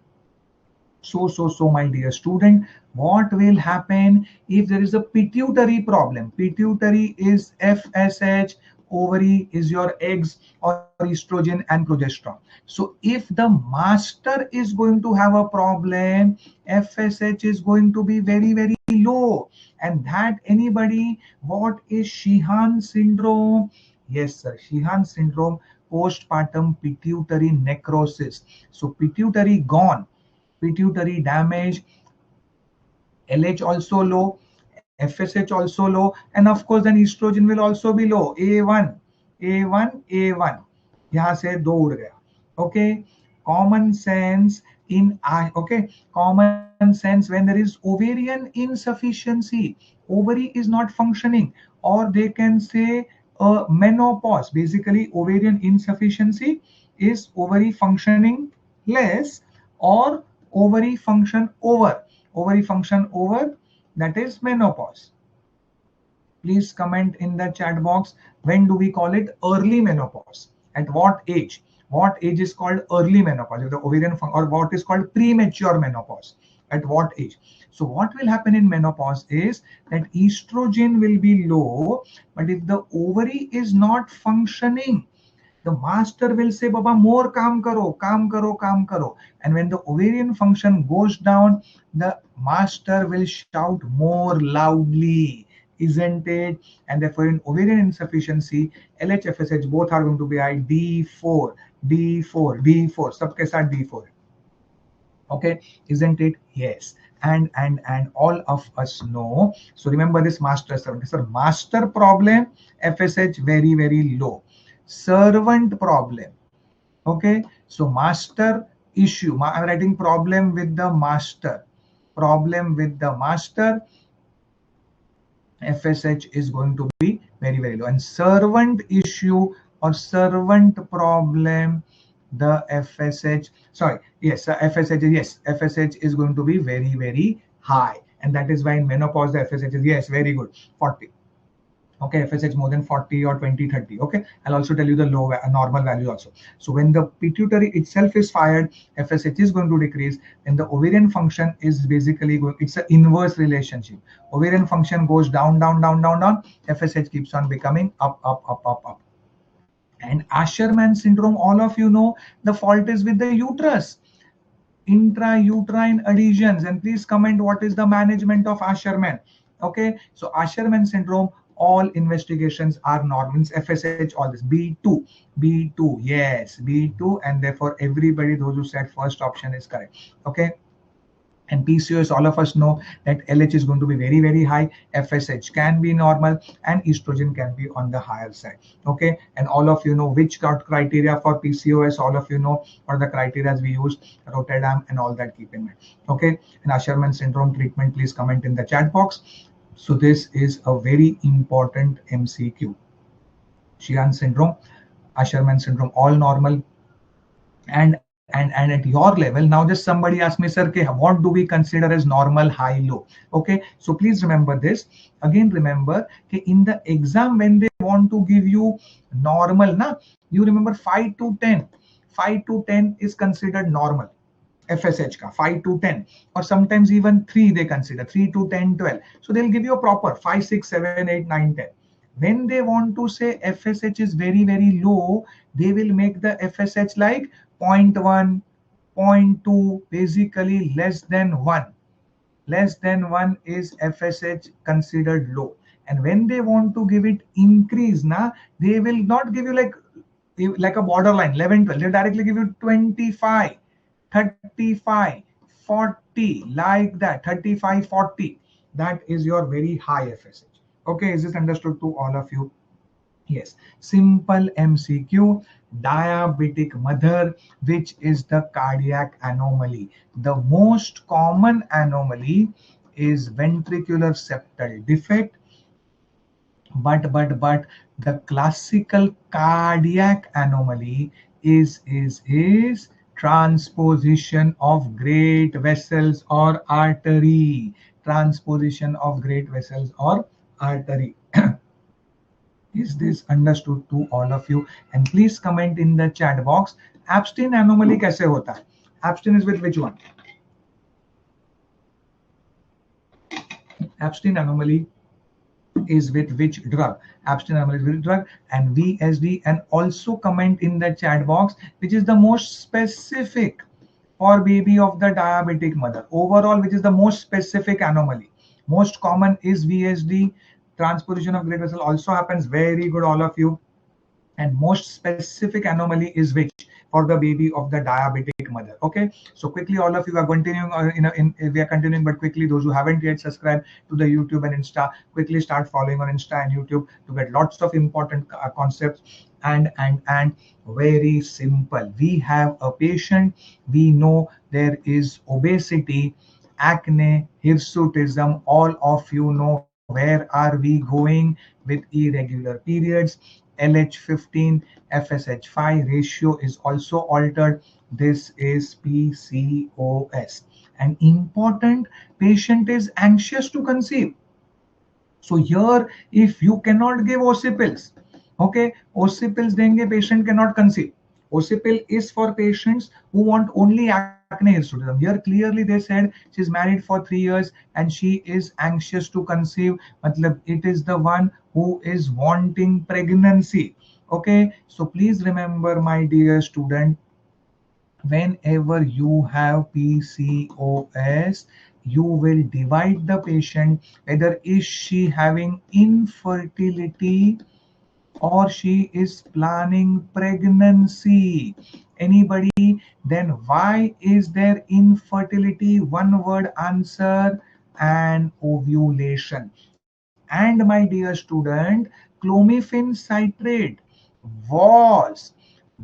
So, my dear student, what will happen if there is a pituitary problem? Pituitary is FSH, ovary is your eggs or estrogen and progesterone. So if the master is going to have a problem, FSH is going to be very, very low. And that anybody, what is Sheehan syndrome? Yes, sir, Sheehan syndrome, postpartum pituitary necrosis. So pituitary gone, pituitary damage, LH also low, FSH also low, and of course then estrogen will also be low. A1, A1, यहाँ से दो उड़ गया. Okay, common sense in okay, common sense when there is ovarian insufficiency, ovary is not functioning, or they can say menopause. Basically, ovarian insufficiency is ovary functioning less or ovary function over. Ovary function over, that is menopause. Please comment in the chat box, when do we call it early menopause? At what age? What age is called early menopause? If the ovarian or what is called premature menopause? At what age? So what will happen in menopause is that estrogen will be low, but if the ovary is not functioning, the master will say, Baba, more kaam karo, kaam karo, kaam karo. And when the ovarian function goes down, the master will shout more loudly, isn't it? And therefore, in ovarian insufficiency, LH, FSH both are going to be high. D4, D4, D4, सबके साथ D4. Okay, isn't it? Yes. And all of us know. So remember this master servant. This is a master problem. FSH very, very low. Servant problem. Okay, so master issue. I'm writing problem with the master. Problem with the master. FSH is going to be very, very low. And servant issue or servant problem, the FSH, sorry, yes, FSH, yes, FSH is going to be very, very high. And that is why in menopause, the FSH is, yes, very good, 40. Okay, FSH more than 40 or 20, 30. Okay, I'll also tell you the low normal value also. So when the pituitary itself is fired, FSH is going to decrease, and the ovarian function is basically going, it's an inverse relationship. Ovarian function goes down, down, down, down, down. FSH keeps on becoming up, up, up, up, up. And Asherman syndrome, all of you know, the fault is with the uterus. Intrauterine adhesions. And please comment what is the management of Asherman. Okay, so Asherman syndrome, all investigations are normal. FSH, all this B2, B2, yes, B2, and therefore everybody, those who said first option is correct. Okay. And PCOS, all of us know that LH is going to be very, very high. FSH can be normal, and estrogen can be on the higher side. Okay, and all of you know which criteria for PCOS. All of you know what the criteria we use, Rotterdam and all that. Keep in mind. Okay, and Asherman syndrome treatment, please comment in the chat box. So this is a very important MCQ. Sheehan syndrome, Asherman syndrome, all normal. And at your level, now just somebody asked me, sir, what do we consider as normal, high, low? Okay, so please remember this. Again, remember in the exam when they want to give you normal, you remember 5 to 10. 5 to 10 is considered normal. FSH ka 5 to 10, or sometimes even 3 they consider, 3 to 10, 12. So they'll give you a proper 5, 6, 7, 8, 9, 10. When they want to say FSH is very, very low, they will make the FSH like 0.1, 0.2, basically less than 1. Less than 1 is FSH considered low. And when they want to give it increase, they will not give you like a borderline 11, 12. They'll directly give you 25. 35, 40, like that, 35, 40. That is your very high FSH. Okay, is this understood to all of you? Yes. Simple MCQ. Diabetic mother, which is the cardiac anomaly. The most common anomaly is ventricular septal defect. But the classical cardiac anomaly is transposition of great vessels or artery. Transposition of great vessels or artery. Is this understood to all of you? And please comment in the chat box. Abstin anomaly kaise hota hai? Abstin is with which one? Abstin anomaly is with which drug, abstinence is with drug, and VSD, and also comment in the chat box which is the most specific for baby of the diabetic mother. Overall, which is the most specific anomaly. Most common is VSD. Transposition of great vessel also happens. Very good, all of you. And most specific anomaly is which for the baby of the diabetic mother. Okay, so quickly all of you are continuing, we are continuing, but quickly those who haven't yet subscribed to the YouTube and Insta, quickly start following on Insta and YouTube to get lots of important concepts. And very simple, we have a patient, we know there is obesity, acne, hirsutism, all of you know where are we going with irregular periods. LH15 FSH5 ratio is also altered. This is PCOS. An important patient is anxious to conceive. So here, if you cannot give ocipils, okay, ocipils denge, patient cannot conceive. Ocipil is for patients who want only acne hirsutism. Here clearly they said she's married for 3 years and she is anxious to conceive. Matlab it is the one who is wanting pregnancy. Okay, so please remember, my dear student, whenever you have PCOS, you will divide the patient whether is she having infertility or she is planning pregnancy. Anybody? Then why is there infertility? One word answer: and ovulation. And my dear student, clomiphene citrate was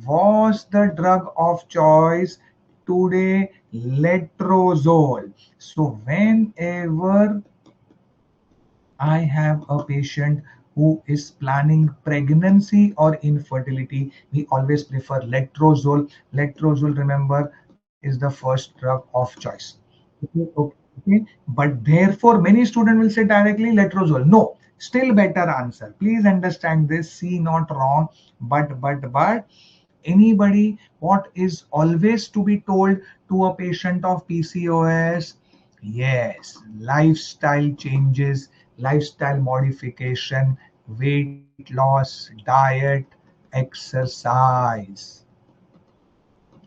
was the drug of choice. Today, letrozole. So whenever I have a patient who is planning pregnancy or infertility, we always prefer letrozole. Letrozole, remember, is the first drug of choice. Okay, okay, okay. But therefore, many students will say directly letrozole. No, still better answer. Please understand this. See, not wrong, but anybody, what is always to be told to a patient of PCOS? Yes, lifestyle changes, lifestyle modification, weight loss, diet, exercise.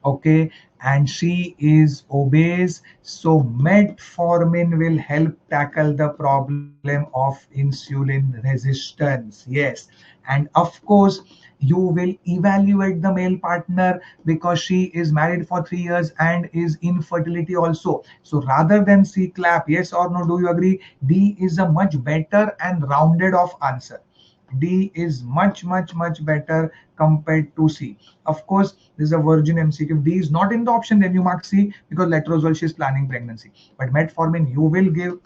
Okay, and she is obese, so metformin will help tackle the problem of insulin resistance. Yes, and of course you will evaluate the male partner because she is married for 3 years and is infertility also. So rather than C clap, yes or no, do you agree? D is a much better and rounded off answer. D is much better compared to C. Of course, this is a virgin MCQ. If D is not in the option, then you mark C because letrozole, she is planning pregnancy. But metformin, you will give,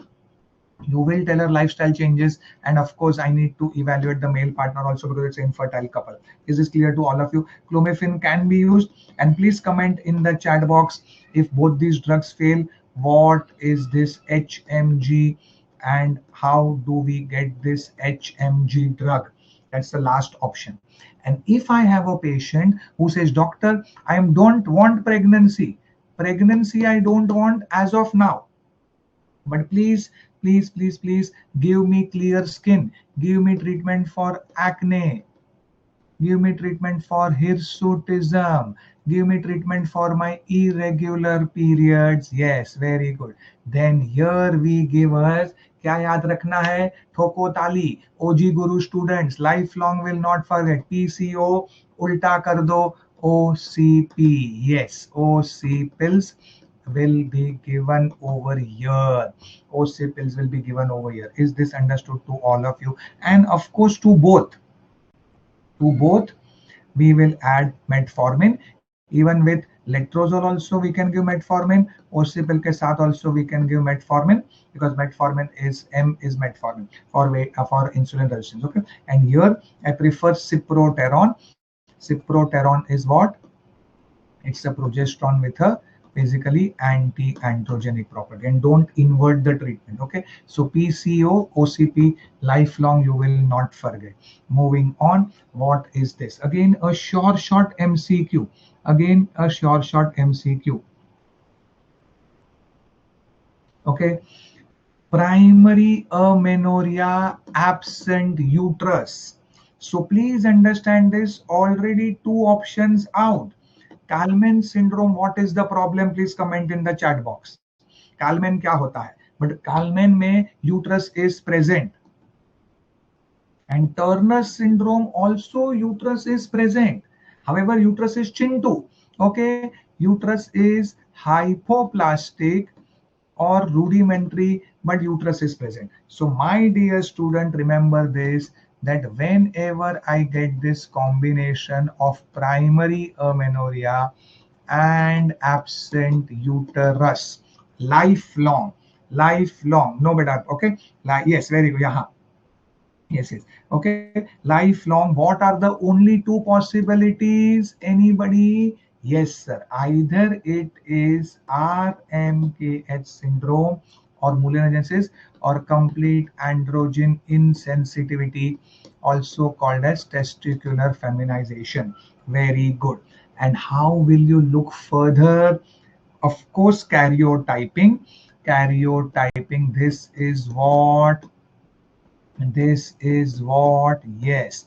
you will tell her lifestyle changes, and of course I need to evaluate the male partner also because it's an infertile couple. Is this clear to all of you? Clomiphene can be used, and please comment in the chat box if both these drugs fail, what is this HMG and how do we get this HMG drug? That's the last option. And if I have a patient who says, doctor, I don't want pregnancy I don't want as of now, but please give me clear skin, give me treatment for acne, give me treatment for hirsutism, give me treatment for my irregular periods. Yes, very good. Then here we give us, क्या याद रखना है? ठोको ताली. OGGuru students, lifelong will not forget. PCO उल्टा कर दो, OCP. Yes, OC pills will be given over here. OC pills will be given over here. Is this understood to all of you? And of course to both we will add metformin. Even with letrozole also we can give metformin. Ocipil ke sath also we can give metformin because metformin is M is metformin for weight for insulin resistance. Okay, and here I prefer cyproteron. Cyproteron is what? It's a progesterone with a basically anti-androgenic property, and don't invert the treatment. Okay, so PCO OCP lifelong you will not forget. Moving on, what is this? Again a short MCQ. Again a short MCQ. Okay, primary amenorrhea, absent uterus. So please understand this, already two options out. Kalman syndrome, what is the problem? Please comment in the chat box. Kalman क्या होता है? But Kalman में uterus is present. And Turner syndrome also uterus is present. However, uterus is chintu. Okay, uterus is hypoplastic or rudimentary, but uterus is present. So my dear student, remember this, that whenever I get this combination of primary amenorrhea and absent uterus, lifelong, no better, okay, yes, very good, yeah. Yes. Okay. Lifelong. What are the only two possibilities? Anybody? Yes, sir. Either it is RMKH syndrome or mullinagensis or complete androgen insensitivity, also called as testicular feminization. Very good. And how will you look further? Of course, karyotyping. Karyotyping. This is what, yes,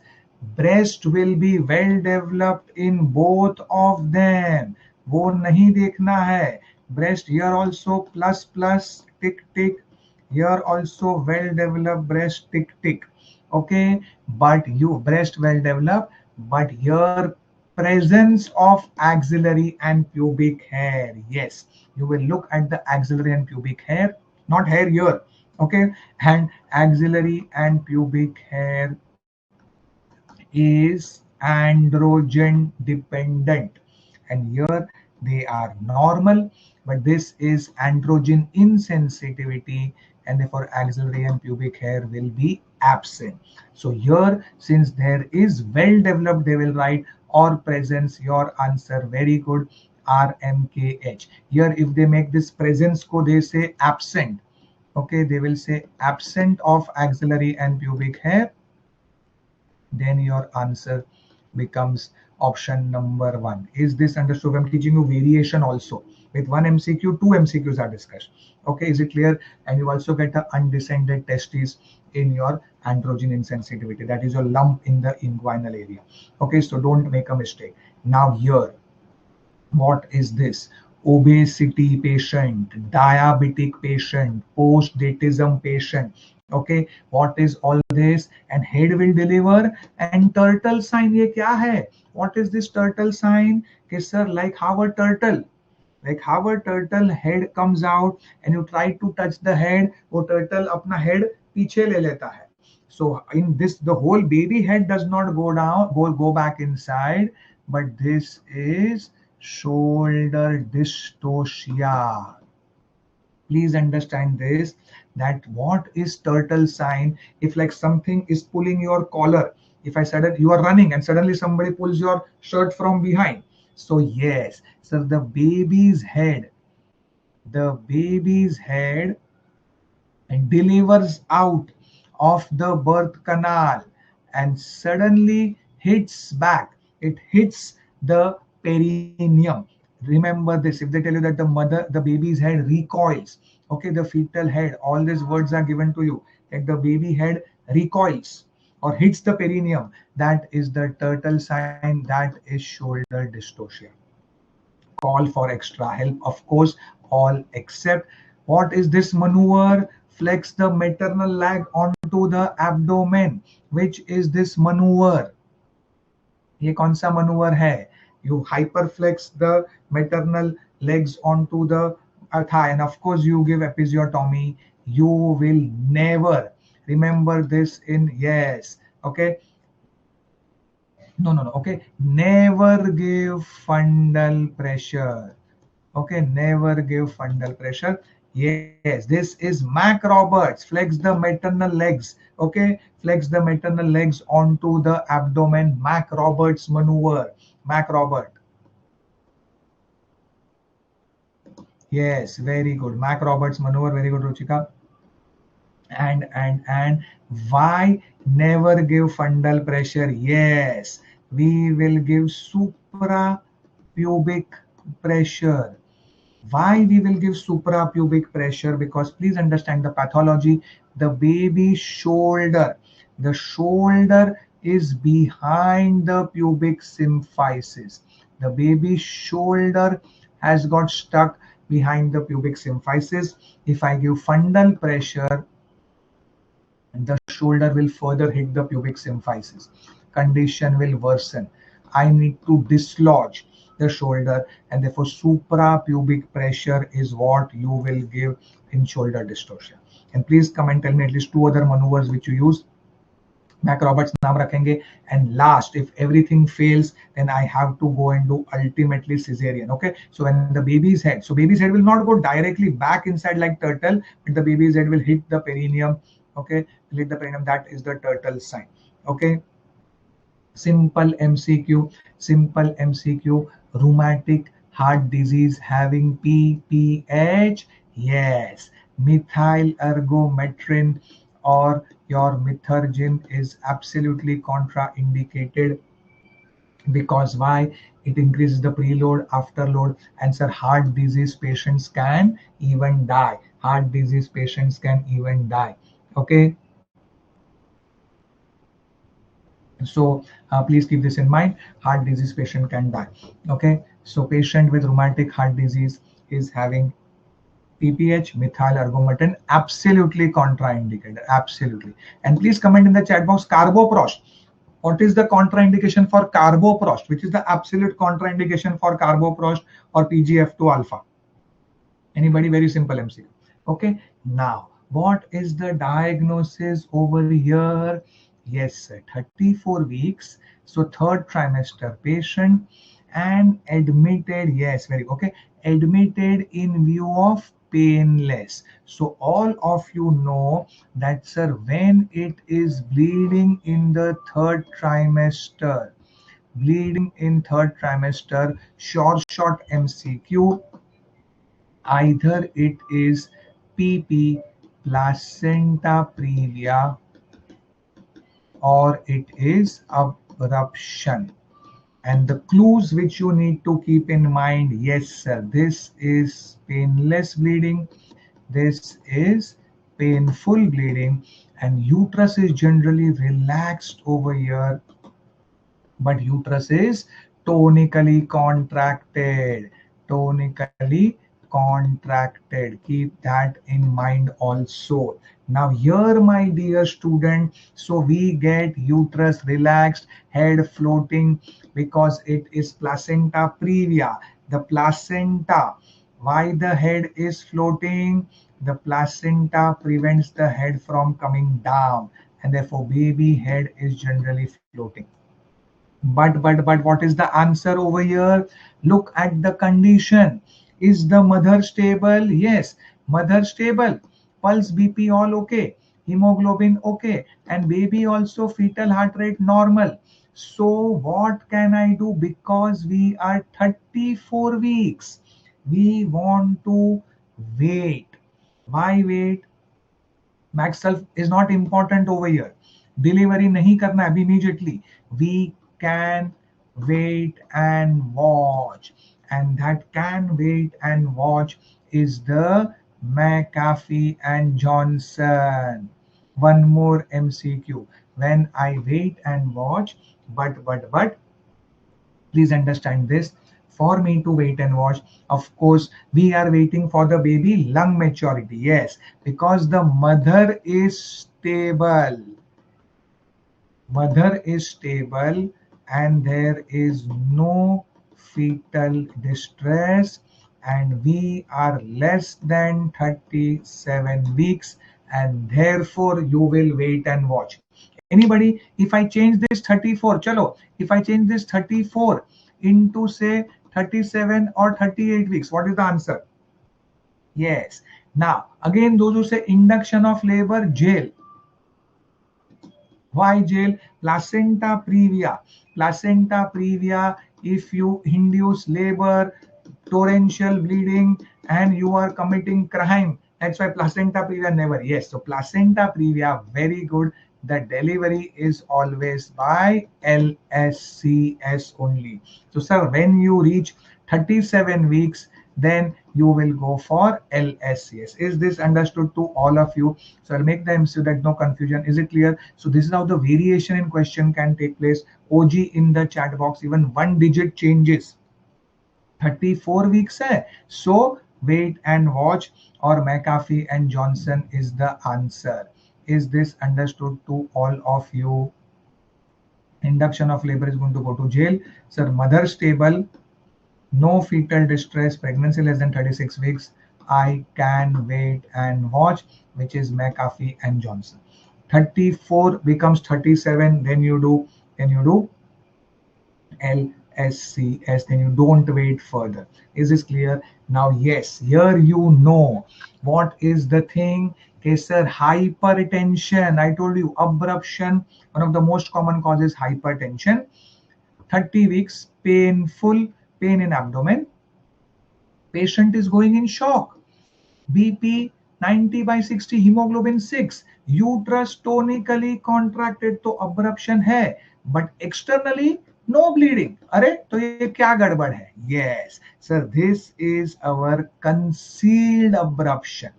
breast will be well developed in both of them. वो नहीं देखना है. Breast here also plus plus tick tick. Here also well developed breast tick tick. Okay, but you breast well developed, but here presence of axillary and pubic hair. Yes, you will look at the axillary and pubic hair, not hair here. Okay, and axillary and pubic hair is androgen dependent, and here they are normal, but this is androgen insensitivity, and therefore axillary and pubic hair will be absent. So here, since there is well developed, they will write or presence. Your answer, very good, RMKH. Here if they make this presence ko, they say absent. Okay, they will say absent of axillary and pubic hair. Then your answer becomes option number 1. Is this understood? I'm teaching you variation also. With one MCQ, two MCQs are discussed. Okay, is it clear? And you also get the undescended testes in your androgen insensitivity. That is your lump in the inguinal area. Okay, so don't make a mistake. Now here, what is this? Obesity patient, diabetic patient, post-datism patient. Okay, what is all this? And head will deliver. And turtle sign, ये क्या है? What is this turtle sign? Okay, sir, like how a turtle head comes out and you try to touch the head, वो turtle अपना head पीछे ले लेता है. So in this, the whole baby head does not go down, go back inside, but this is shoulder dystocia. Please understand this, that what is turtle sign? If like something is pulling your collar, if I said you are running and suddenly somebody pulls your shirt from behind. So yes, so the baby's head delivers out of the birth canal and suddenly hits back. It hits the perineum. Remember this. If they tell you that the baby's head recoils, okay, the fetal head, all these words are given to you, that the baby head recoils or hits the perineum, that is the turtle sign, that is shoulder dystocia. Call for extra help, of course, all except, what is this maneuver? Flex the maternal leg onto the abdomen. Which is this maneuver? ये कौन सा maneuver है? You hyperflex the maternal legs onto the thigh, and of course you give episiotomy. You will never remember this in, yes, okay, no, okay, never give fundal pressure. Okay, never give fundal pressure. Yes, this is Mac Roberts. Flex the maternal legs. Okay, flex the maternal legs onto the abdomen. Mac Roberts maneuver. Mac Robert. Yes, very good. Mac Roberts maneuver. Very good, Ruchika. And why never give fundal pressure? Yes, we will give supra pubic pressure. Why we will give suprapubic pressure? Because please understand the pathology. The baby shoulder, the shoulder is behind the pubic symphysis. The baby shoulder has got stuck behind the pubic symphysis. If I give fundal pressure, the shoulder will further hit the pubic symphysis. Condition will worsen. I need to dislodge the shoulder, and therefore suprapubic pressure is what you will give in shoulder dystocia. And please come and tell me at least two other maneuvers which you use. Mac Roberts नाम रखेंगे. And last, if everything fails, then I have to go and do ultimately cesarean. Okay, so when the baby's head, so baby's head will not go directly back inside like turtle, but the baby's head will hit the perineum. Okay, will hit the perineum. That is the turtle sign. Okay, simple MCQ, simple MCQ. Rheumatic heart disease having PPH? Yes. Methyl ergometrin or your methergin is absolutely contraindicated. Because why? It increases the preload, afterload, and sir, heart disease patients can even die. Heart disease patients can even die. Okay, so please keep this in mind. Heart disease patient can die. Okay, so patient with rheumatic heart disease is having PPH, methyl ergometrin, absolutely contraindicated, absolutely. And please comment in the chat box carboprost. What is the contraindication for carboprost? Which is the absolute contraindication for carboprost or PGF2 alpha? Anybody? Very simple MCQ. Okay, now what is the diagnosis over here? Yes, sir, 34 weeks. So third trimester patient and admitted. Yes, very okay. Admitted in view of painless. So all of you know that, sir, when it is bleeding in the third trimester, bleeding in third trimester, short MCQ, either it is PP, placenta previa, or it is abruption. And the clues which you need to keep in mind, yes sir, this is painless bleeding, this is painful bleeding, and uterus is generally relaxed over here, but uterus is tonically contracted, tonically contracted. Keep that in mind also. Now here, my dear student, so we get uterus relaxed, head floating, because it is placenta previa. The placenta, why the head is floating? The placenta prevents the head from coming down, and therefore baby head is generally floating. But what is the answer over here? Look at the condition. Is the mother stable? Yes, mother stable. Pulse, BP all okay. Hemoglobin okay. And baby also fetal heart rate normal. So what can I do? Because we are 34 weeks, we want to wait. Why wait? Max self is not important over here. Delivery nahi karna abhi immediately. We can wait and watch. And that can wait and watch is the McAfee and Johnson. One more MCQ. When I wait and watch, but please understand this. For me to wait and watch, of course we are waiting for the baby lung maturity. Yes, because the mother is stable, mother is stable, and there is no fetal distress, and we are less than 37 weeks, and therefore you will wait and watch. Anybody? If I change this 34, chalo, if I change this 34 into say 37 or 38 weeks, what is the answer? Yes. Now again, those who say induction of labor, jail. Why jail? Placenta previa. Placenta previa, if you induce labor, torrential bleeding, and you are committing crime. That's why placenta previa never. Yes, so placenta previa, very good. The delivery is always by LSCS only. So sir, when you reach 37 weeks, then you will go for LSCS. Is this understood to all of you? So I'll make the MCQ, that no confusion. Is it clear? So this is how the variation in question can take place. OG in the chat box, even one digit changes. 34 weeks hai. So wait and watch, or McAfee and Johnson is the answer. Is this understood to all of you? Induction of labor is going to go to jail. Sir, mother stable, no fetal distress, pregnancy less than 36 weeks. I can wait and watch, which is McAfee and Johnson. 34 becomes 37, then you do LSCS, then you don't wait further. Is this clear? Now, yes, here you know what is the thing. Okay, sir, hypertension. I told you, abruption, one of the most common causes, hypertension. 30 weeks, painful, pain in abdomen. Patient is going in shock. BP 90/60, hemoglobin 6, uterus tonically contracted, तो abruption है, but externally no bleeding. अरे तो ये क्या गड़बड़ है? Yes, sir, this is our concealed abruption.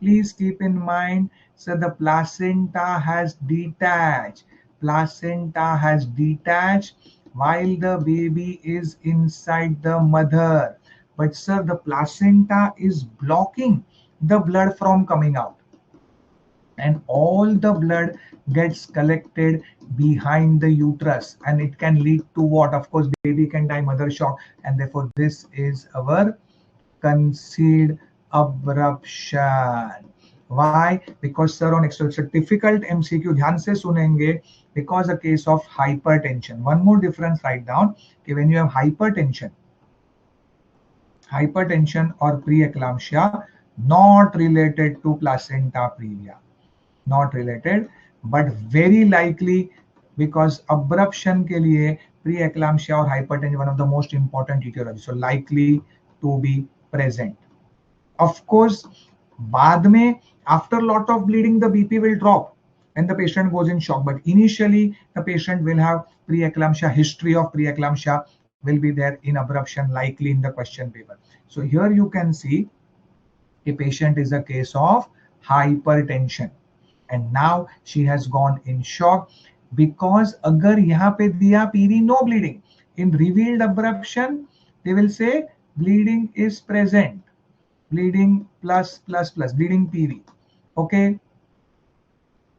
Please keep in mind, sir, the placenta has detached. Placenta has detached while the baby is inside the mother. But sir, the placenta is blocking the blood from coming out, and all the blood gets collected behind the uterus, and it can lead to what? Of course, baby can die, mother shock, and therefore this is our concealed abruption. Why? Because sir, on extra, it's a difficult MCQ, ध्यान से सुनेंगे, because a case of hypertension. One more difference, write down, okay, when you have hypertension or preeclampsia, not related to placenta previa, not related, but very likely, because abruption के लिए preeclampsia or hypertension, one of the most important etiology, so likely to be present. Of course, बाद में, after lot of bleeding, the BP will drop and the patient goes in shock, but initially the patient will have preeclampsia, history of preeclampsia will be there in abruption, likely in the question paper. So here you can see a patient is a case of hypertension, and now she has gone in shock, because agar yahan pe diya PV no bleeding, in revealed abruption they will say bleeding is present, bleeding plus bleeding PV. Okay,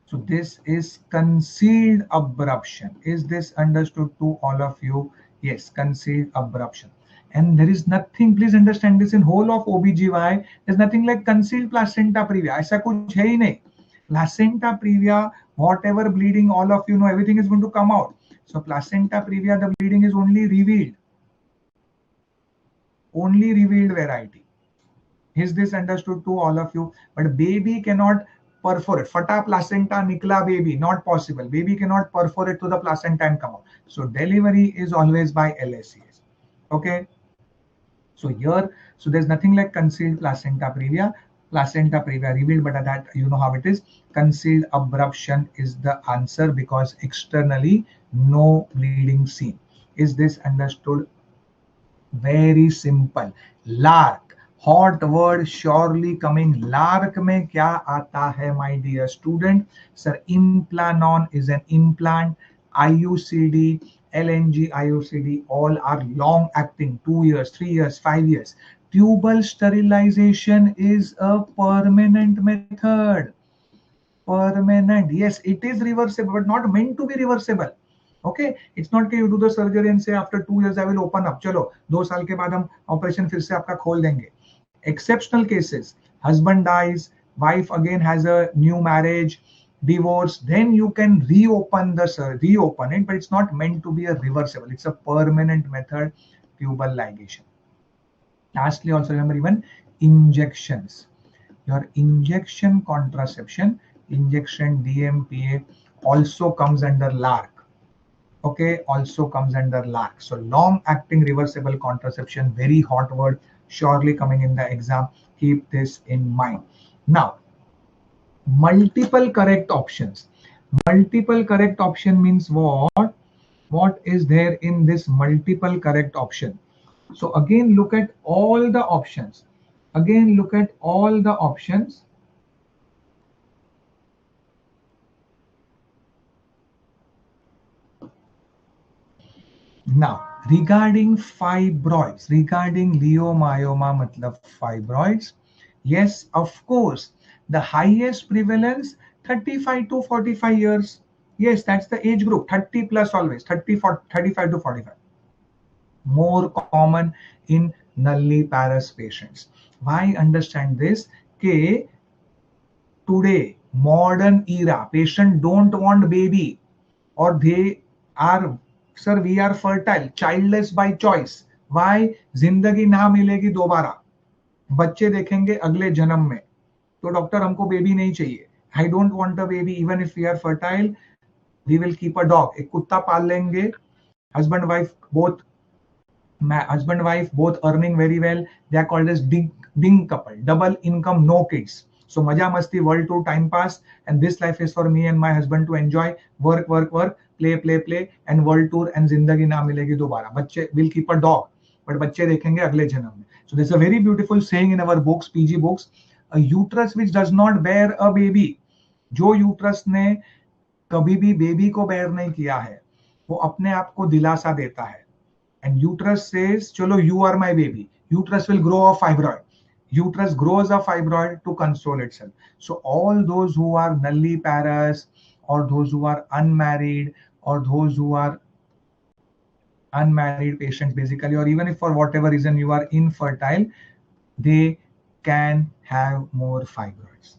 so this is concealed abruption. Is this understood to all of you? Yes, concealed abruption. And there is nothing, please understand this, in whole of OBGY, there's nothing like concealed placenta previa. ऐसा कुछ है ही नहीं. Placenta previa, whatever bleeding, all of you know, everything is going to come out. So placenta previa, the bleeding is only revealed variety. Is this understood to all of you? But baby cannot perforate. Fata placenta nikla baby, not possible. Baby cannot perforate to the placenta and come out. So delivery is always by LSCS. Okay. So here, so there's nothing like concealed placenta previa revealed, but that you know how it is. Concealed abruption is the answer, because externally no bleeding seen. Is this understood? Very simple. Lark, hot word surely coming. Lark में क्या आता है, my dear student? Sir, implanon is an implant. IUCD, LNG, IUCD, all are long acting, 2 years, 3 years, 5 years. Tubal sterilization is a permanent method. Permanent. Yes, it is reversible, but not meant to be reversible. Okay, it's not that you do the surgery and say after 2 years I will open up. चलो 2 साल के बाद हम operation फिर से आपका खोल देंगे. Exceptional cases, husband dies, wife again has a new marriage, divorce, then you can reopen it, but it's not meant to be a reversible. It's a permanent method, tubal ligation. Lastly, also remember, even injections. Your injection contraception, injection DMPA also comes under LARC. Okay, also comes under LARC. So long acting reversible contraception, very hot word, surely coming in the exam. Keep this in mind. Now, multiple correct options. Multiple correct option means what? What is there in this multiple correct option? So again, look at all the options. Again, look at all the options. Now, regarding fibroids, regarding leiomyoma, matlab fibroids, yes, of course, the highest prevalence 35 to 45 years. Yes, that's the age group, 30 plus always, 35 to 45. More common in nulliparous patients. Why understand this? K today, modern era, patient don't want baby, or they are, sir, we are fertile, childless by choice. Why? जिंदगी ना मिलेगी दोबारा, बच्चे देखेंगे अगले जन्म में, तो डॉक्टर हमको बेबी नहीं चाहिए. I don't want a baby even if we are fertile. We will keep a dog, एक कुत्ता पाल लेंगे. Husband wife both, husband wife both earning very well, they are called as ding couple, double income, no kids. So maja masti, world tour, time pass, and this life is for me and my husband to enjoy. Work, play, and world tour, and zindagi na milegi dobara. Bacche will keep a dog, but bacche dekhenge agle janam mein. So there's a very beautiful saying in our books, PG books: a uterus which does not bear a baby, जो uterus ने कभी भी baby को bear नहीं किया है, वो अपने आप को दिलासा देता है. And uterus says, chalo, you are my baby. Uterus will grow a fibroid. Uterus grows a fibroid to console itself. So all those who are nulliparous, or those who are unmarried, or those who are unmarried patients basically, or even if for whatever reason you are infertile, they can have more fibroids.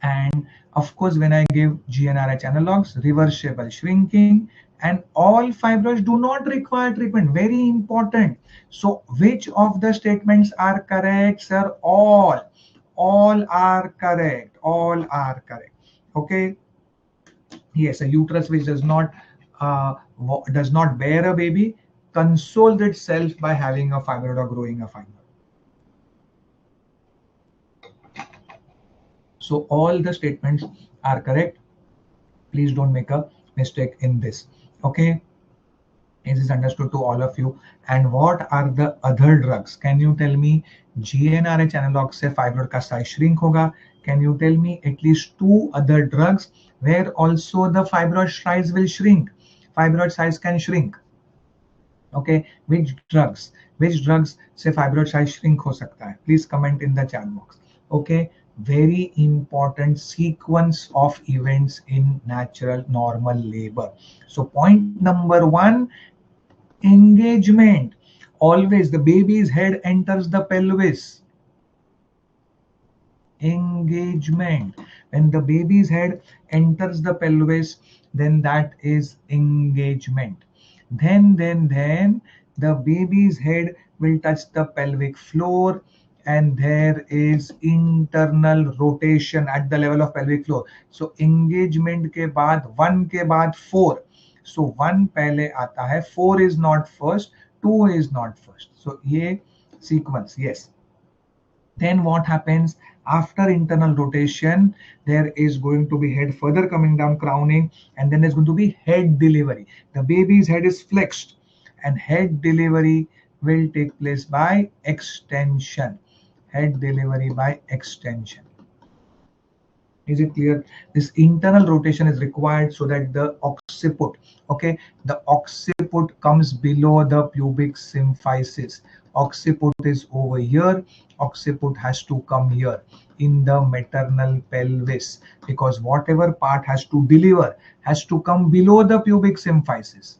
And of course, when I give GnRH analogs, reversible shrinking, and all fibroids do not require treatment. Very important. So which of the statements are correct, sir? All are correct. All are correct. Okay. Yes, a uterus which uh, does not bear a baby consoles itself by having a fibroid or growing a fibroid. So all the statements are correct. Please don't make a mistake in this. Okay, is this understood to all of you? And what are the other drugs? Can you tell me? GnRH analog से fibroid का size shrink होगा. Can you tell me at least 2 other drugs where also the fibroid size will shrink? Fibroid size can shrink. Okay, which drugs? Which drugs से fibroid size shrink हो सकता है? Please comment in the chat box. Okay, very important sequence of events in natural normal labor. So point number 1, engagement. Always the baby's head enters the pelvis. Engagement. When the baby's head enters the pelvis, then that is engagement. Then the baby's head will touch the pelvic floor, and there is internal rotation at the level of pelvic floor. So engagement के बाद 1 के बाद 4. So 1 पहले आता है, 4 is not first, 2 is not first. So ये sequence, yes. Then what happens after internal rotation? There is going to be head further coming down, crowning, and then there's going to be head delivery. The baby's head is flexed, and head delivery will take place by extension. Head delivery by extension. Is it clear? This internal rotation is required so that the occiput, okay, the occiput comes below the pubic symphysis. Occiput is over here. Occiput has to come here in the maternal pelvis, because whatever part has to deliver has to come below the pubic symphysis.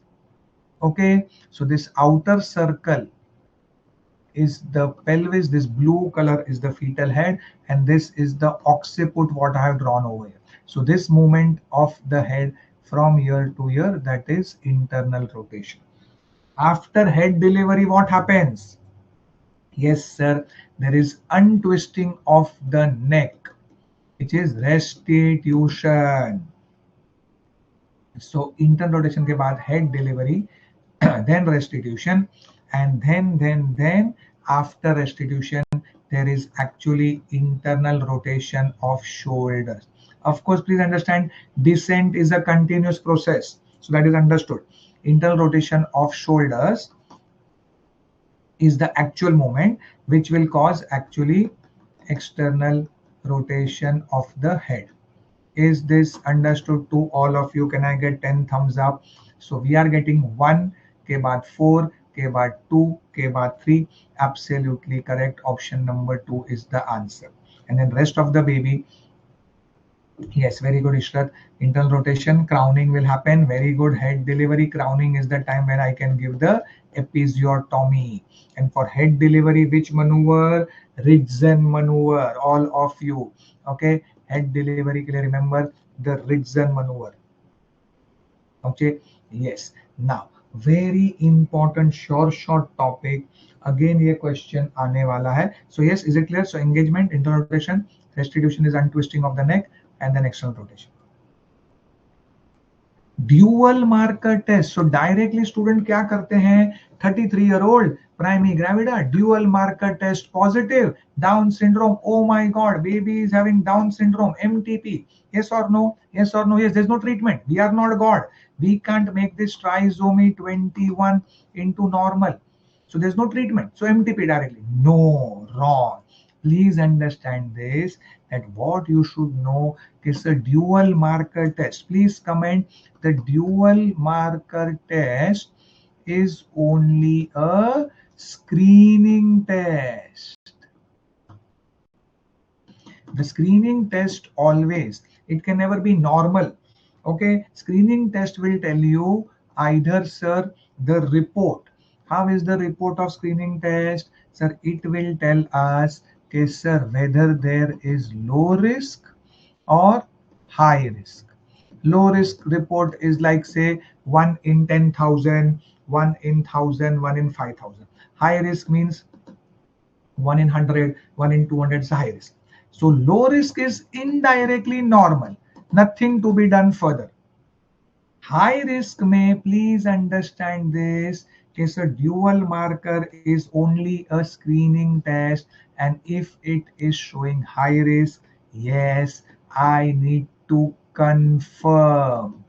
Okay, so this outer circle is the pelvis, this blue color is the fetal head, and this is the occiput, what I have drawn over here. So this movement of the head from here to here, that is internal rotation. After head delivery, what happens? Yes, sir, there is untwisting of the neck, which is restitution. So internal rotation के बाद head delivery, then restitution, and then after restitution there is actually internal rotation of shoulders. Of course, please understand, descent is a continuous process, so that is understood. Internal rotation of shoulders, is the actual moment which will cause actually external rotation of the head. Is this understood to all of you? Can I get 10 thumbs up? So we are getting 1 के बाद 4 के बाद 2 के बाद 3. Absolutely correct. Option number 2 is the answer. And then rest of the baby, yes, very good, Ishrat. Internal rotation, crowning will happen. Very good. Head delivery, crowning is the time when I can give the episiotomy. And for head delivery, which maneuver? Ridson maneuver. All of you. Okay. Head delivery के लिए remember the Ridson maneuver. Okay. Yes. Now, very important short topic. Again, ये question आने वाला है. So yes, is it clear? So engagement, internal rotation, restitution is untwisting of the neck, and then external rotation. Dual marker test. So directly student क्या करते हैं? 33-year-old primi gravida, dual marker test positive, Down syndrome. Oh my God, baby is having Down syndrome, MTP. yes or no? Yes or no? Yes. There's no treatment. We are not God. We can't make this trisomy 21 into normal. So there's no treatment. So MTP directly. No, wrong. Please understand this, that what you should know is a dual marker test. Please comment, the dual marker test is only a screening test. The screening test always, it can never be normal. Okay, screening test will tell you either, sir, the report. How is the report of screening test? Sir, it will tell us, okay, sir, whether there is low risk or high risk. Low risk report is like, say, 1 in 10,000, 1 in 1,000, 1 in 5,000. High risk means 1 in 100, 1 in 200 is high risk. So low risk is indirectly normal, nothing to be done further. High risk may, please understand this, is a dual marker is only a screening test, and if it is showing high risk, yes, I need to confirm.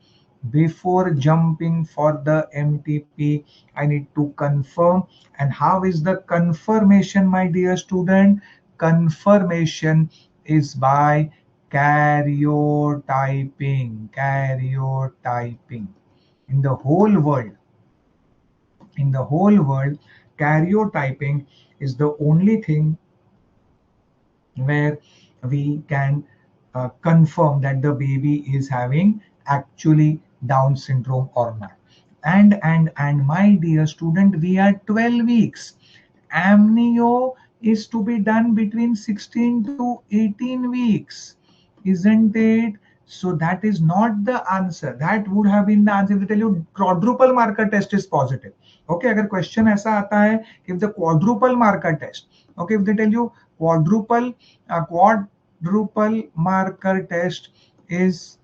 Before jumping for the MTP, I need to confirm. And how is the confirmation, my dear student? Confirmation is by karyotyping. Karyotyping. In the whole world, karyotyping is the only thing where we can confirm that the baby is having actually Down syndrome or not. And my dear student, we are 12 weeks. Amnio is to be done between 16 to 18 weeks, isn't it? So that is not the answer. That would have been the answer if they tell you quadruple marker test is positive. Okay, agar question aisa aata hai, if the quadruple marker test, okay, if they tell you quadruple marker test is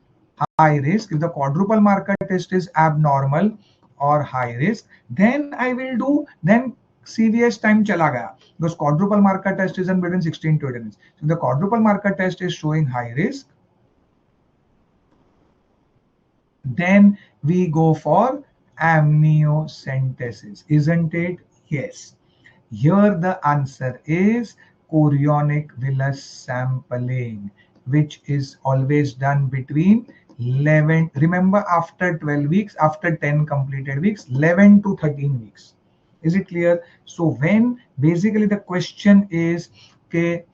high risk, if the quadruple marker test is abnormal or high risk, then I will do, then CVS time chala gaya, because quadruple marker test is in between 16 to 18 weeks. So the quadruple marker test is showing high risk, then we go for amniocentesis, isn't it? Yes. Here the answer is chorionic villus sampling, which is always done between 11, remember, after 12 weeks, after 10 completed weeks, 11 to 13 weeks. Is it clear? So when basically the question is, okay,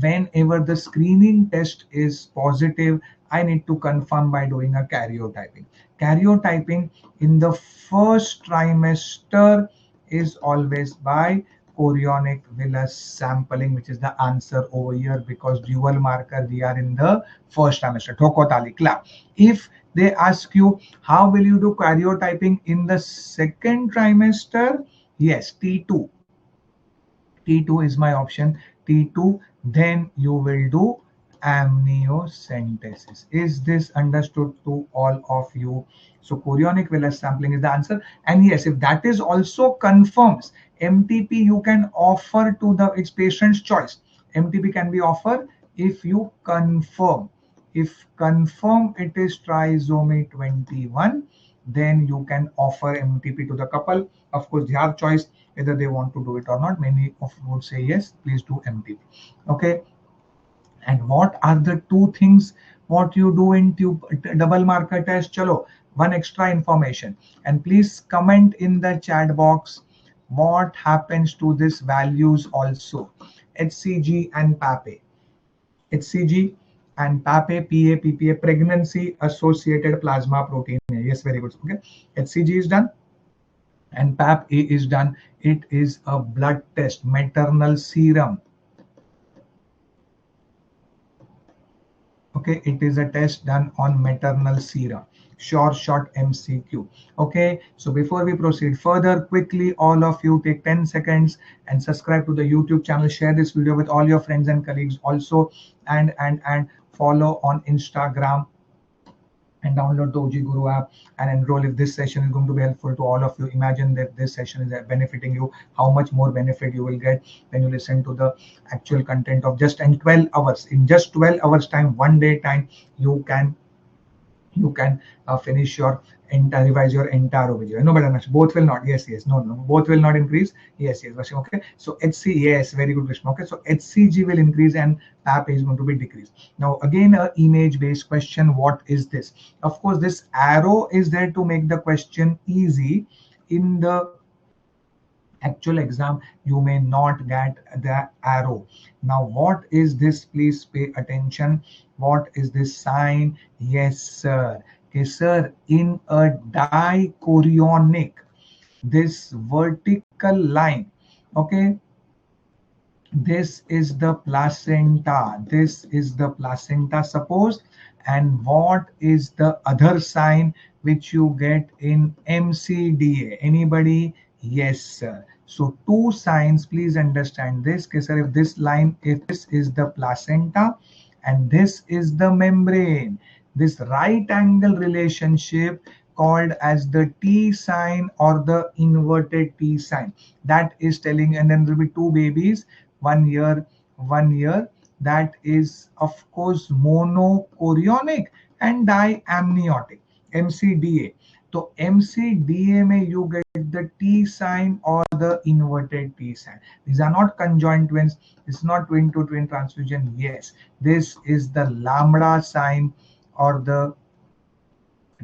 whenever the screening test is positive, I need to confirm by doing a karyotyping. Karyotyping in the first trimester is always by chorionic villus sampling, which is the answer over here, because dual marker, we are in the first trimester. Thoko tali, clap. If they ask you, how will you do karyotyping in the second trimester? Yes, T2. T2 is my option. T2, then you will do amniocentesis. Is this understood to all of you? So chorionic villus sampling is the answer. And yes, if that is also confirms, MTP you can offer to the, it's patient's choice. MTP can be offered if you confirm. If confirm it is trisomy 21, then you can offer MTP to the couple. Of course, they have choice whether they want to do it or not. Many of you would say yes, please do MTP. Okay. And what are the two things what you do in tube double marker test? Chalo, one extra information, and please comment in the chat box what happens to this values also. HCG and PAPE. HCG and PAPE, PA, pregnancy associated plasma protein. Yes, very good. Okay, HCG is done and PAPE is done. It is a blood test, maternal serum. Okay, it is a test done on maternal serum. Short MCQ. Okay, so before we proceed further, quickly all of you take 10 seconds and subscribe to the YouTube channel. Share this video with all your friends and colleagues also, and follow on Instagram, and download the OGGuru app and enroll if this session is going to be helpful to all of you. Imagine that this session is benefiting you, how much more benefit you will get when you listen to the actual content of just in 12 hours. In just 12 hours time, one day time, you can finish your entire, revise your entire OBGY. No, but both will not. Yes, no, both will not increase. Yes, Vashim. Okay, so HC, yes, very good, Vishnu. Okay, so HCG will increase and PAP is going to be decreased. Now again, a image based question. What is this? Of course, this arrow is there to make the question easy. In the actual exam, you may not get the arrow. Now what is this? Please pay attention. What is this sign? Yes, sir. Okay, sir, in a dichorionic, this vertical line, okay, this is the placenta. This is the placenta, suppose. And what is the other sign which you get in MCDA? Anybody? Yes, sir. So two signs, please understand this. Okay, sir, if this line, if this is the placenta and this is the membrane, this right angle relationship called as the T sign or the inverted T sign, that is telling, and then there will be two babies, 1 year, 1 year. That is of course monochorionic and diamniotic, MCDA. So MCDA may you get the T sign or the inverted T sign. These are not conjoined twins. It's not twin to twin transfusion. Yes, this is the lambda sign or the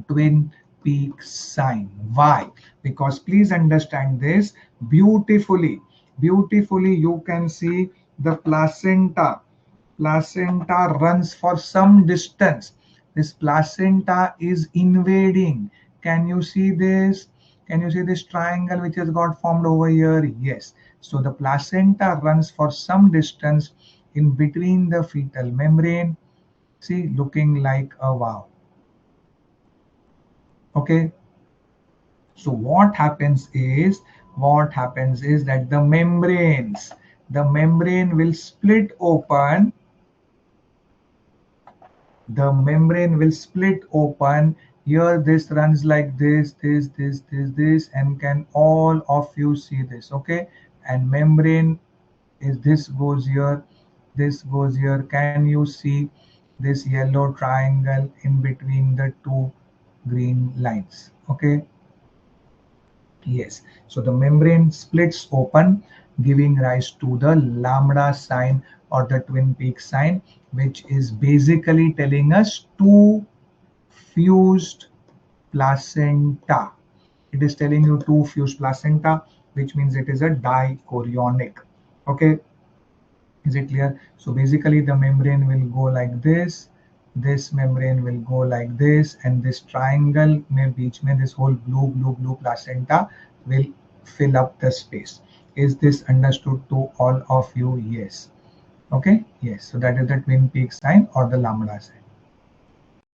twin peak sign. Why? Because please understand this beautifully. Beautifully, you can see the placenta. Placenta runs for some distance. This placenta is invading. Can you see this? Can you see this triangle which has got formed over here? Yes. So the placenta runs for some distance in between the fetal membrane. See, looking like a wow. Okay, so what happens is that the membrane will split open. The membrane will split open. Here this runs like this, and can all of you see this? Okay, and membrane is, this goes here, this goes here. Can you see this yellow triangle in between the two green lines? Okay, yes. So the membrane splits open, giving rise to the lambda sign or the twin peak sign, which is basically telling us two fused placenta. It is telling you two fused placenta, which means it is a dichorionic. Okay, is it clear? So basically the membrane will go like this membrane will go like this, and this triangle may beach mein this whole blue placenta will fill up the space. Is this understood to all of you? Yes. Okay, yes. So that is the twin peak sign or the lambda sign.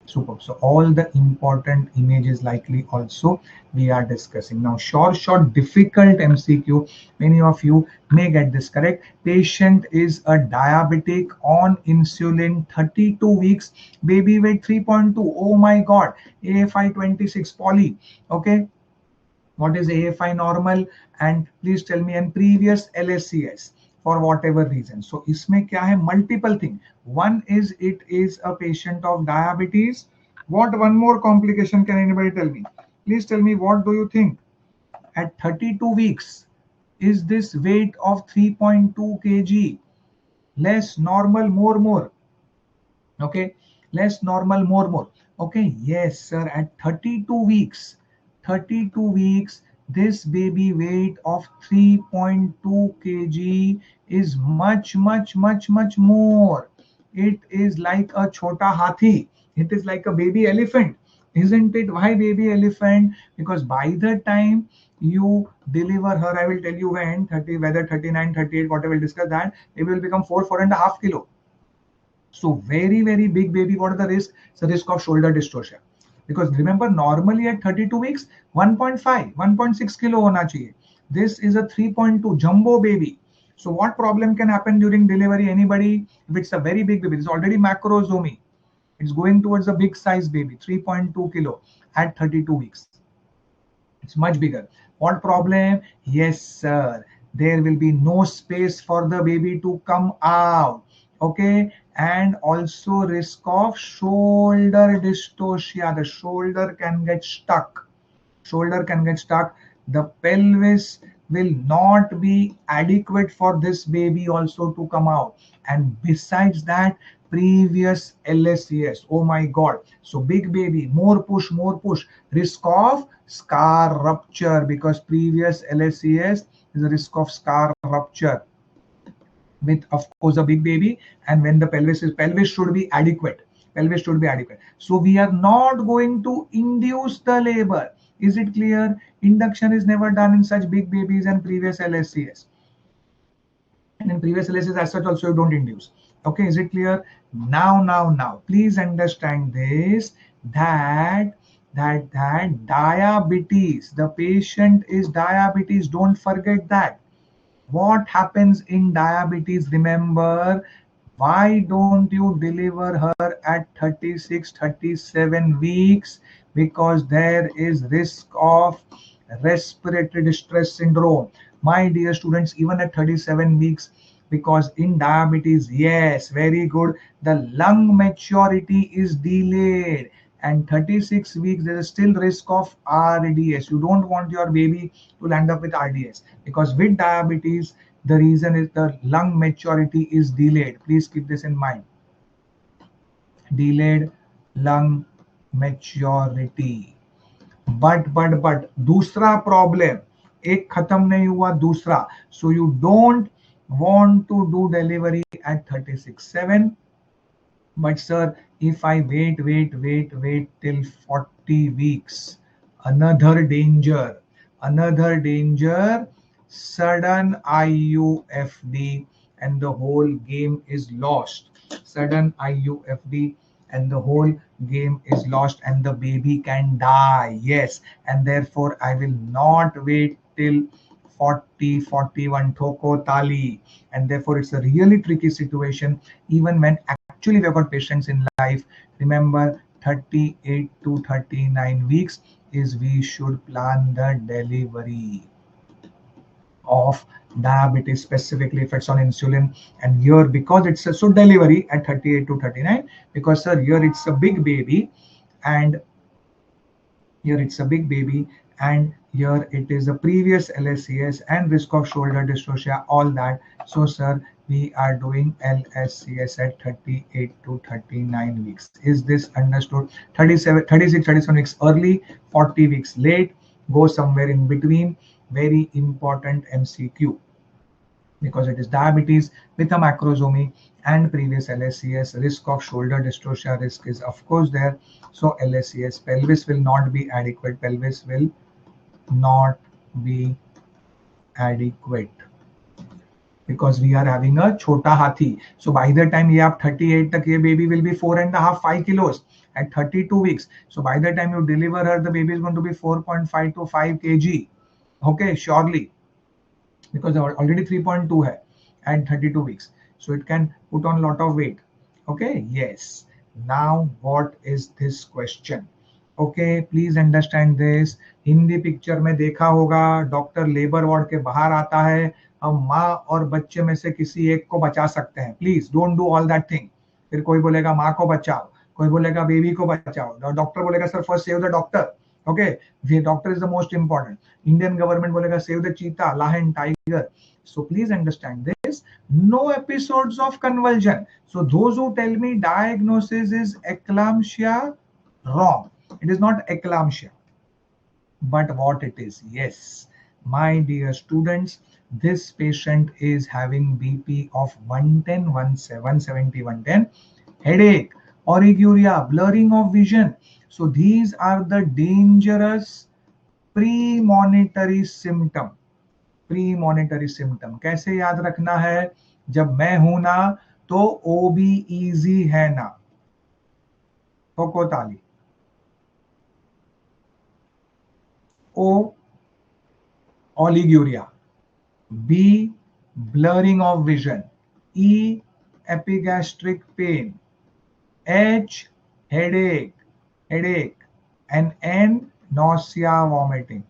Super. So all the important images likely also we are discussing now. Short difficult MCQ. Many of you may get this correct. Patient is a diabetic on insulin, 32 weeks, baby weight 3.2. Oh my god, AFI 26 poly. Okay, what is AFI normal? And please tell me, and previous LSCS for whatever reason. So इसमें क्या है? Multiple thing. One is it is a patient of diabetes. What one more complication can anybody tell me? Please tell me, what do you think? At 32 weeks, is this weight of 3.2 kg less, normal, more? Okay, less, normal, more? Okay, yes sir, at 32 weeks, 32 weeks, this baby weight of 3.2 kg is much more. It is like a chota hathi. It is like a baby elephant, isn't it? Why baby elephant? Because by the time you deliver her, I will tell you when, 30, whether 39, 38, whatever, we'll discuss that, it will become 4.5 kilo. So very big baby. What are the risk? It's the risk of shoulder dystocia. Because remember, normally at 32 weeks, 1.5, 1.6 kilo hona chahiye. This is a 3.2 jumbo baby. So what problem can happen during delivery? Anybody? If it's a very big baby, it's already macrozomy. It's going towards a big size baby, 3.2 kilo at 32 weeks. It's much bigger. What problem? Yes sir, there will be no space for the baby to come out. Okay, and also risk of shoulder dystocia. The shoulder can get stuck. The pelvis will not be adequate for this baby also to come out. And besides that, previous LSCS, oh my god. So big baby, more push, risk of scar rupture, because previous LSCS is a risk of scar rupture with, of course, a big baby. And when the pelvis should be adequate. So we are not going to induce the labor. Is it clear? Induction is never done in such big babies and previous LSCS. And in previous LSCS as such also you don't induce. Okay, is it clear? Now, please understand this, that diabetes, the patient is diabetes. Don't forget that. What happens in diabetes? Remember, why don't you deliver her at 36, 37 weeks? Because there is risk of respiratory distress syndrome. My dear students, even at 37 weeks, because in diabetes, yes, very good, the lung maturity is delayed, and 36 weeks there is still risk of RDS. You don't want your baby to land up with RDS, because with diabetes, the reason is the lung maturity is delayed. Please keep this in mind. Delayed lung maturity. But दूसरा problem, एक खत्म नहीं हुआ, दूसरा. So you don't want to do delivery at 36/7. But sir, if I wait till 40 weeks, another danger, sudden IUFD, and the whole game is lost. Sudden IUFD and the whole game is lost, and the baby can die. Yes, and therefore I will not wait till 40, 41 Thoko Tali, and therefore it's a really tricky situation. Even when actually we've got patients in life, remember 38 to 39 weeks is we should plan the delivery of diabetes, specifically if it's on insulin. And here, because it's a, so delivery at 38 to 39, because sir, here it's a big baby, and here it's a big baby, and here it is a previous LSCS and risk of shoulder dystocia, all that. So sir, we are doing LSCS at 38 to 39 weeks. Is this understood? 37, 36, 37 weeks early, 40 weeks late, go somewhere in between. Very important MCQ, because it is diabetes with a macrozomy and previous LSCS. Risk of shoulder dystocia risk is of course there. So LSCS, pelvis will not be adequate. Because we are having a chota hathi. So by the time you have 38 tak, baby will be 4.5, 5 kilos at 32 weeks. So by the time you deliver her, the baby is going to be 4.5 to 5 kg. Okay, surely, because already 3.2 hai at 32 weeks. So it can put on a lot of weight. Okay, yes. Now what is this question? Okay, please understand this. Hindi picture में देखा होगा, doctor labour ward के बाहर आता है, हम माँ और बच्चे में से किसी एक को बचा सकते हैं. Please don't do all that thing. फिर कोई बोलेगा माँ को बचाओ, कोई बोलेगा बेबी को बचाओ, डॉक्टर बोलेगा sir first save the doctor. Okay, the doctor is the most important. Indian government bolega save the cheetah, lion, tiger. So please understand this. No episodes of convulsion. So those who tell me diagnosis is eclampsia, wrong. It is not eclampsia. But what it is, yes, my dear students, this patient is having BP of 110, 170, 110, headache, origuria, blurring of vision. So these are the dangerous premonitory symptom. Premonitory symptom कैसे याद रखना है? जब मैं हूं ना तो O be easy है ना, कोकोताली। O, oliguria. B, blurring of vision. E, epigastric pain. H, headache, and N, nausea, vomiting.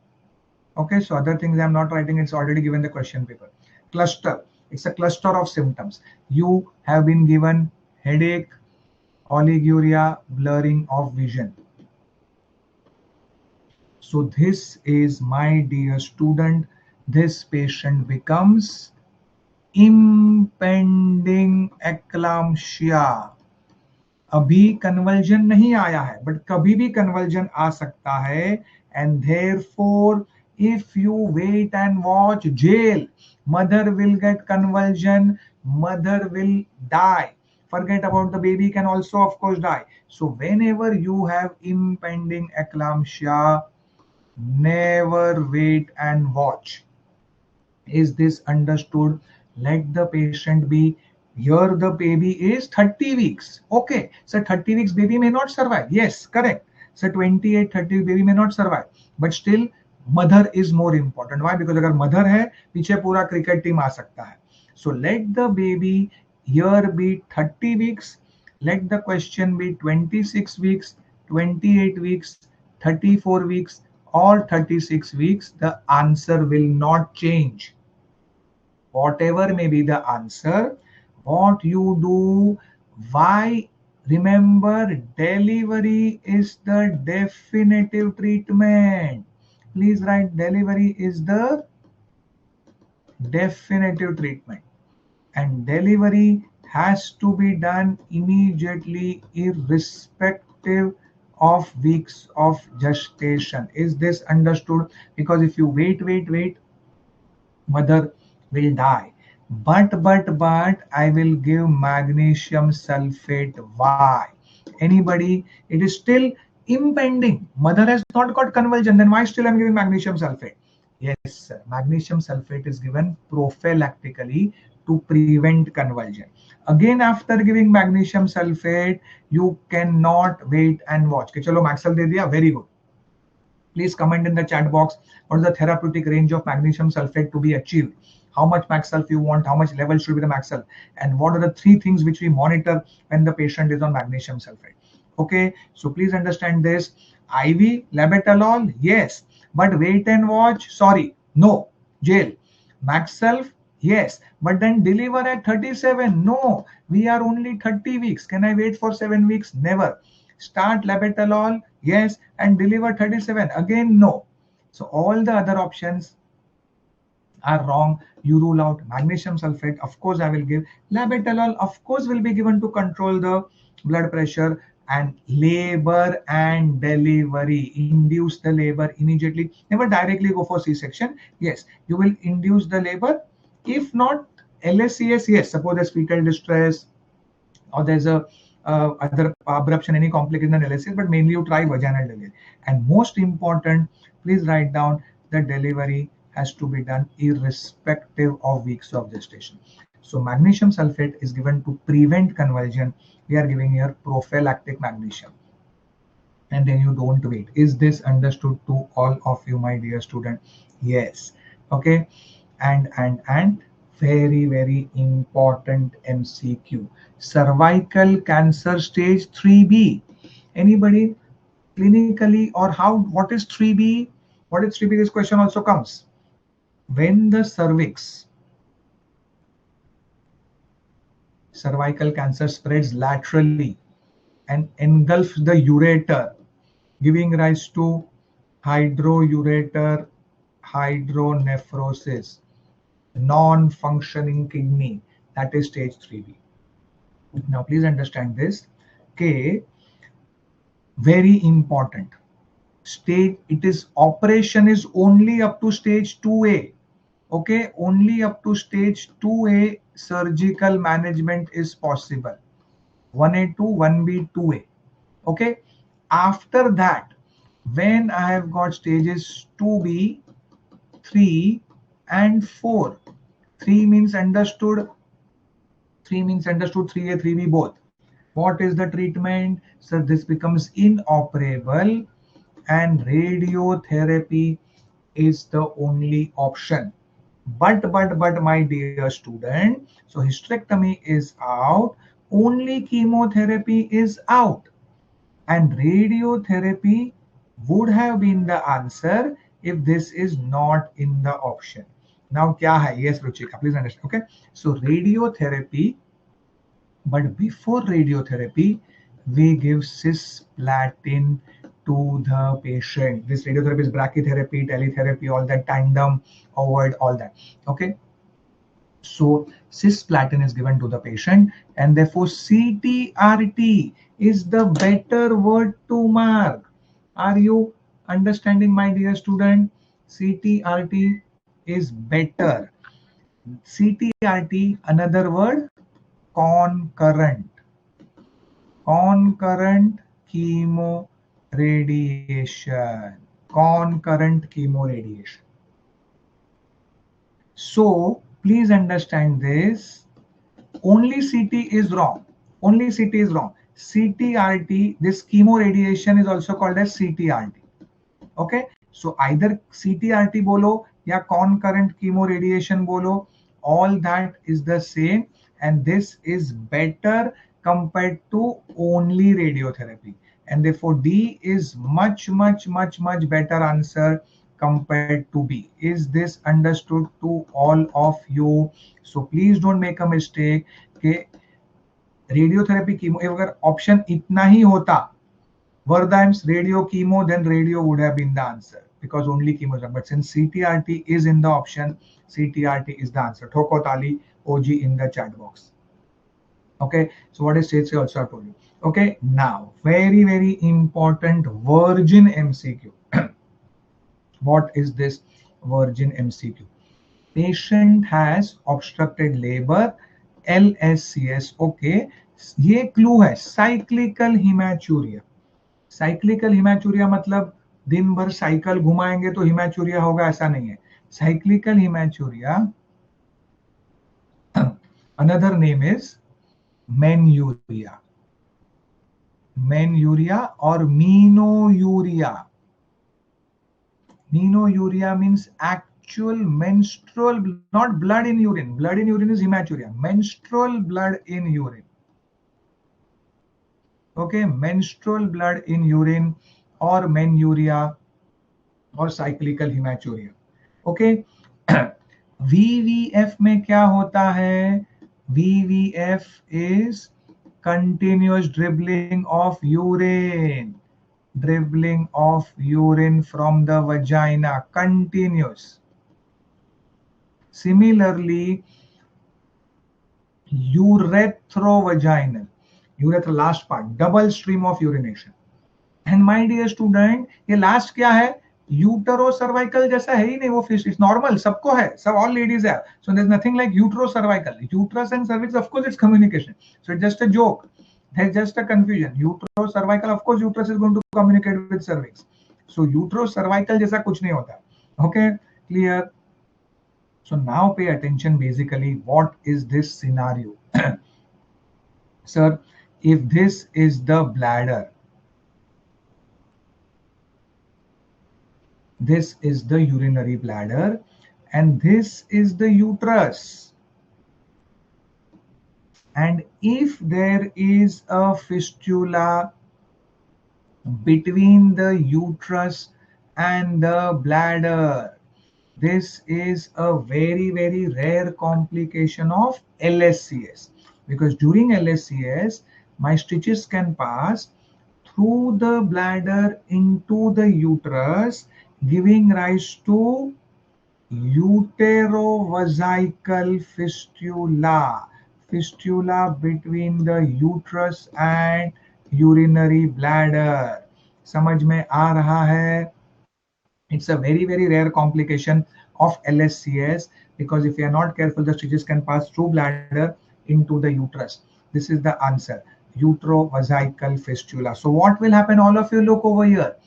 Okay, so other things I'm not writing, it's already given the question paper. Cluster, it's a cluster of symptoms. You have been given headache, oliguria, blurring of vision. So this is, my dear student, this patient becomes impending eclampsia. अभी conversion नहीं आया है, but कभी भी conversion आ सकता है, and therefore if you wait and watch, jail, mother will get convulsion, mother will die. Forget about the baby, can also of course die. So whenever you have impending eclampsia, never wait and watch. Is this understood? Let the patient be. Here the baby is 30 weeks. Okay, so 30 weeks baby may not survive. Yes, correct. So 28, 30 baby may not survive. But still mother is more important. Why? Because अगर mother है, पीछे पूरा cricket team आ सकता है. So let the baby here be 30 weeks. Let the question be 26 weeks, 28 weeks, 34 weeks, or 36 weeks. The answer will not change. Whatever may be the answer, what you do, why? Remember, delivery is the definitive treatment. Please write, delivery is the definitive treatment, and delivery has to be done immediately, irrespective of weeks of gestation. Is this understood? Because if you wait, mother will die. But I will give magnesium sulfate. Why? Anybody? It is still impending. Mother has not got convulsion. Then why still I'm giving magnesium sulfate? Yes, sir. Magnesium sulfate is given prophylactically to prevent convulsion. Again, after giving magnesium sulfate, you cannot wait and watch. Okay, chalo Maxal de diya. Very good. Please comment in the chat box what is the therapeutic range of magnesium sulfate to be achieved. How much max sulf you want, how much level should be the max sulf, and what are the three things which we monitor when the patient is on magnesium sulfate. Okay, so please understand this. IV labetalol, yes, but wait and watch, sorry, no, jail. Max sulf, yes, but then deliver at 37. No, we are only 30 weeks. Can I wait for 7 weeks? Never. Start labetalol, yes, and deliver 37. Again, no. So all the other options are wrong. You rule out magnesium sulfate. Of course, I will give labetalol. Of course, will be given to control the blood pressure, and labor and delivery. Induce the labor immediately. Never directly go for C-section. Yes, you will induce the labor. If not, LSCS, yes. Suppose there's fetal distress or there's a other abruption, any complication than LSCS, but mainly you try vaginal delivery. And most important, please write down the delivery has to be done irrespective of weeks of gestation. So magnesium sulfate is given to prevent convulsion. We are giving here prophylactic magnesium. And then you don't wait. Is this understood to all of you, my dear student? Yes. Okay. And very important MCQ. Cervical cancer stage 3B. Anybody clinically, or how, what is 3B? What is 3B? This question also comes. When the cervical cancer spreads laterally and engulfs the ureter, giving rise to hydroureter, hydronephrosis, non-functioning kidney, that is stage 3B. Now please understand this. Okay, very important. Stage, it is operation is only up to stage 2A. Okay, only up to stage 2A surgical management is possible. 1A2, 1B, 2A. Okay, after that, when I have got stages 2B, 3 and 4, 3 means understood, 3A, 3B both. What is the treatment? So this becomes inoperable and radiotherapy is the only option. But my dear student, so hysterectomy is out, only chemotherapy is out, and radiotherapy would have been the answer if this is not in the option. Now kya hai? Yes, Ruchika, please understand. Okay, so radiotherapy, but before radiotherapy, we give cisplatin to the patient. This radiotherapy is brachytherapy, teletherapy, all that, tandem, avoid all that. Okay, so cisplatin is given to the patient, and therefore CTRT is the better word to mark. Are you understanding, my dear student? CTRT is better. CTRT, another word, concurrent. Concurrent chemo radiation. Concurrent chemo radiation. So please understand this. Only CT is wrong. Only CT is wrong. CTRT, this chemo radiation is also called as CTRT. Okay, so either CTRT bolo ya concurrent chemo radiation bolo, all that is the same, and this is better compared to only radiotherapy, and therefore D is much better answer compared to B. Is this understood to all of you? So please don't make a mistake. Okay, radiotherapy chemo, अगर option इतना ही होता, Verdheim's radio chemo, then radio would have been the answer because only chemo is done. But since CTRT is in the option, CTRT is the answer. Thoko Tali OG in the chat box. Okay, so what is stage also I told you. Okay, now very important virgin MCQ. What is this virgin MCQ? Patient has obstructed labor, LSCS. Okay, ये clue है, cyclical hematuria. Cyclical हिमैचुरिया मतलब दिन भर cycle घुमाएंगे तो हिमैचुरिया होगा, ऐसा नहीं है. Cyclical haematuria, another name is menuria. Menuria और menouria. Menouria means actual menstrual, not blood in urine. Blood in urine is hematuria. Menstrual blood in urine. Okay, menstrual blood in urine or menuria or cyclical hematuria. Okay, VVF में क्या होता है? VVF is continuous dribbling of urine. Dribbling of urine from the vagina, continuous. Similarly, urethrovaginal. Urethra, last part, double stream of urination. And my dear student, ये last क्या है? Utero-cervical जैसा है ही नहीं, वो fish, it's normal, सबको है, सब all ladies है. So there's nothing like utero-cervical. Uterus and cervix, of course, it's communication. So it's just a joke. There's just a confusion. Utero-cervical, of course, uterus is going to communicate with cervix. So utero-cervical जैसा कुछ नहीं होता. Okay, clear? So now pay attention. Basically, what is this scenario? Sir, if this is the bladder, this is the urinary bladder, and this is the uterus, and if there is a fistula between the uterus and the bladder, this is a very rare complication of LSCS, because during LSCS my stitches can pass through the bladder into the uterus, giving rise to uterovesical fistula. Fistula between the uterus and urinary bladder. समझ में आ रहा है? It's a very, very rare complication of LSCS, because if you are not careful, the stitches can pass through bladder into the uterus. This is the answer, uterovesical fistula. So what will happen? All of you look over here.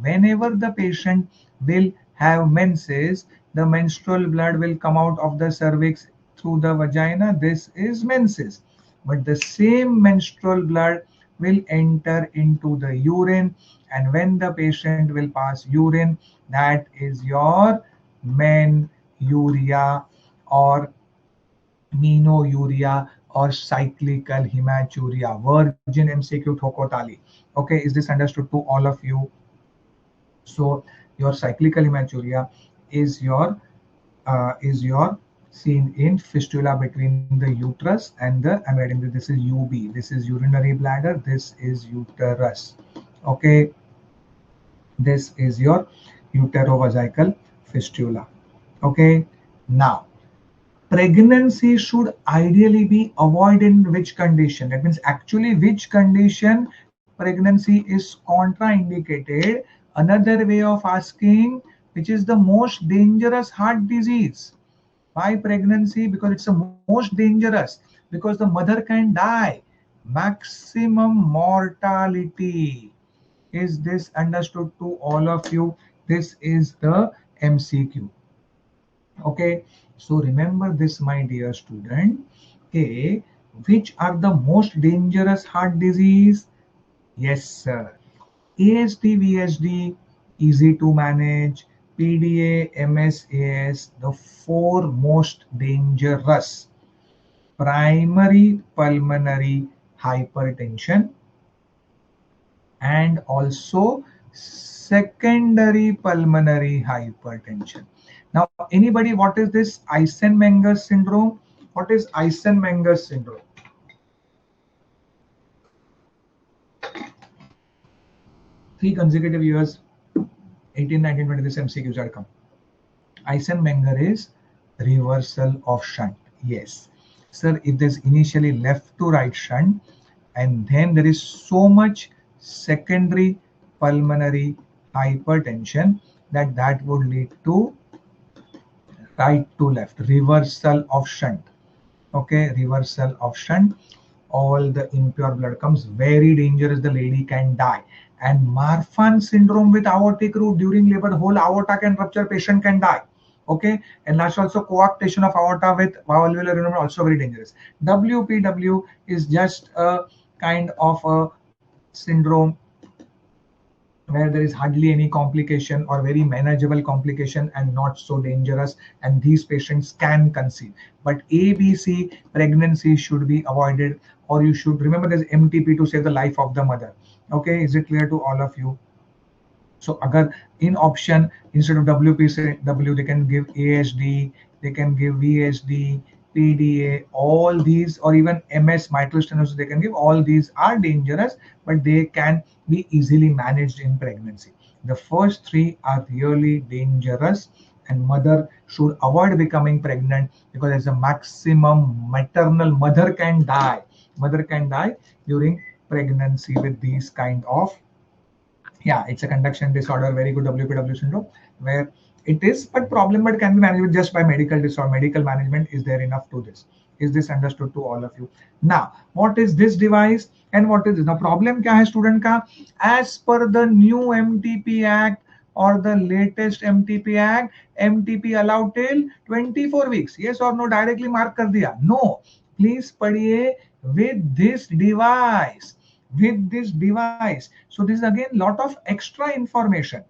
Whenever the patient will have menses, the menstrual blood will come out of the cervix through the vagina. This is menses. But the same menstrual blood will enter into the urine, and when the patient will pass urine, that is your menuria or menuria or cyclical hematuria. Virgin MCQ Thokotali. Okay, is this understood to all of you? So your cyclical hematuria is your seen in fistula between the uterus and the, I'm writing this is UB. This is urinary bladder. This is uterus. Okay, this is your uterovesical fistula. Okay, now pregnancy should ideally be avoided in which condition? That means actually which condition pregnancy is contraindicated. Another way of asking, which is the most dangerous heart disease? Why pregnancy? Because it's the most dangerous, because the mother can die. Maximum mortality. Is this understood to all of you? This is the MCQ. Okay, so remember this, my dear student. Okay, which are the most dangerous heart disease? Yes, sir. ASD, VSD, easy to manage. PDA, MSAS, the four most dangerous. Primary pulmonary hypertension and also secondary pulmonary hypertension. Now, anybody, what is this Eisenmenger syndrome? What is Eisenmenger syndrome? Three consecutive years, 18, 19, 20, this MCQs are come. Eisenmenger is reversal of shunt. Yes. Sir, if there's initially left to right shunt, and then there is so much secondary pulmonary hypertension that would lead to right to left, reversal of shunt. Okay, reversal of shunt. All the impure blood comes, very dangerous, the lady can die. And Marfan syndrome with aortic root during labor, whole aorta can rupture, patient can die. Okay, and that's also coarctation of aorta with valvular renal, also very dangerous. WPW is just a kind of a syndrome where there is hardly any complication or very manageable complication and not so dangerous, and these patients can conceive. But ABC pregnancy should be avoided, or you should remember there's MTP to save the life of the mother. Okay, is it clear to all of you? So agar in option, instead of WPW, they can give ASD, they can give VSD, PDA, all these, or even MS, mitral stenosis, they can give. All these are dangerous, but they can be easily managed in pregnancy. The first three are really dangerous, and mother should avoid becoming pregnant, because there's a maximum maternal, mother can die during pregnancy with these kind of, yeah, it's a conduction disorder, very good WPW syndrome, where it is, but problem but can be managed just by medical disorder. Medical management is there enough to this. Is this understood to all of you? Now, what is this device and what is this? Now, problem kya hai student ka? As per the new MTP Act or the latest MTP Act, MTP allowed till 24 weeks. Yes or no? Directly mark kar diya. No. Please padhiye with this device. With this device. So this is again lot of extra information.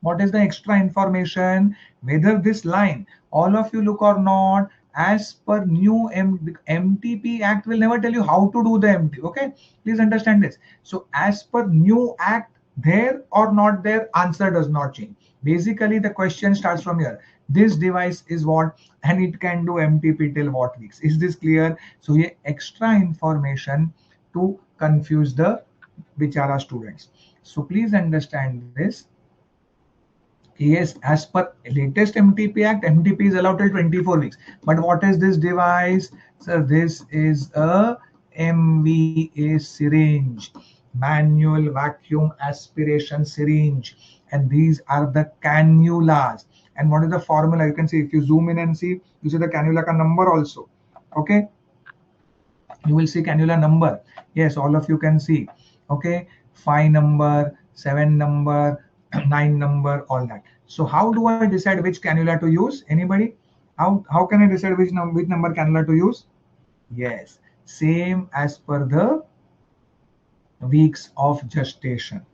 What is the extra information? Whether this line, all of you look or not, as per new MTP Act will never tell you how to do the MTP. Okay, please understand this. So as per new Act, there or not there, answer does not change. Basically, the question starts from here. This device is what, and it can do MTP till what weeks? Is this clear? So, yeah, extra information to confuse the bichara students. So please understand this. Yes, as per latest MTP Act, MTP is allowed till 24 weeks. But what is this device? So this is a MVA syringe, manual vacuum aspiration syringe. And these are the cannulas. And what is the formula? You can see, if you zoom in and see, you see the cannula ka number also. Okay. You will see cannula number. Yes, all of you can see. Okay. 5 number, 7 number, 9 number, all that. So how do I decide which cannula to use? Anybody? How can I decide which number cannula to use? Yes, same as per the weeks of gestation.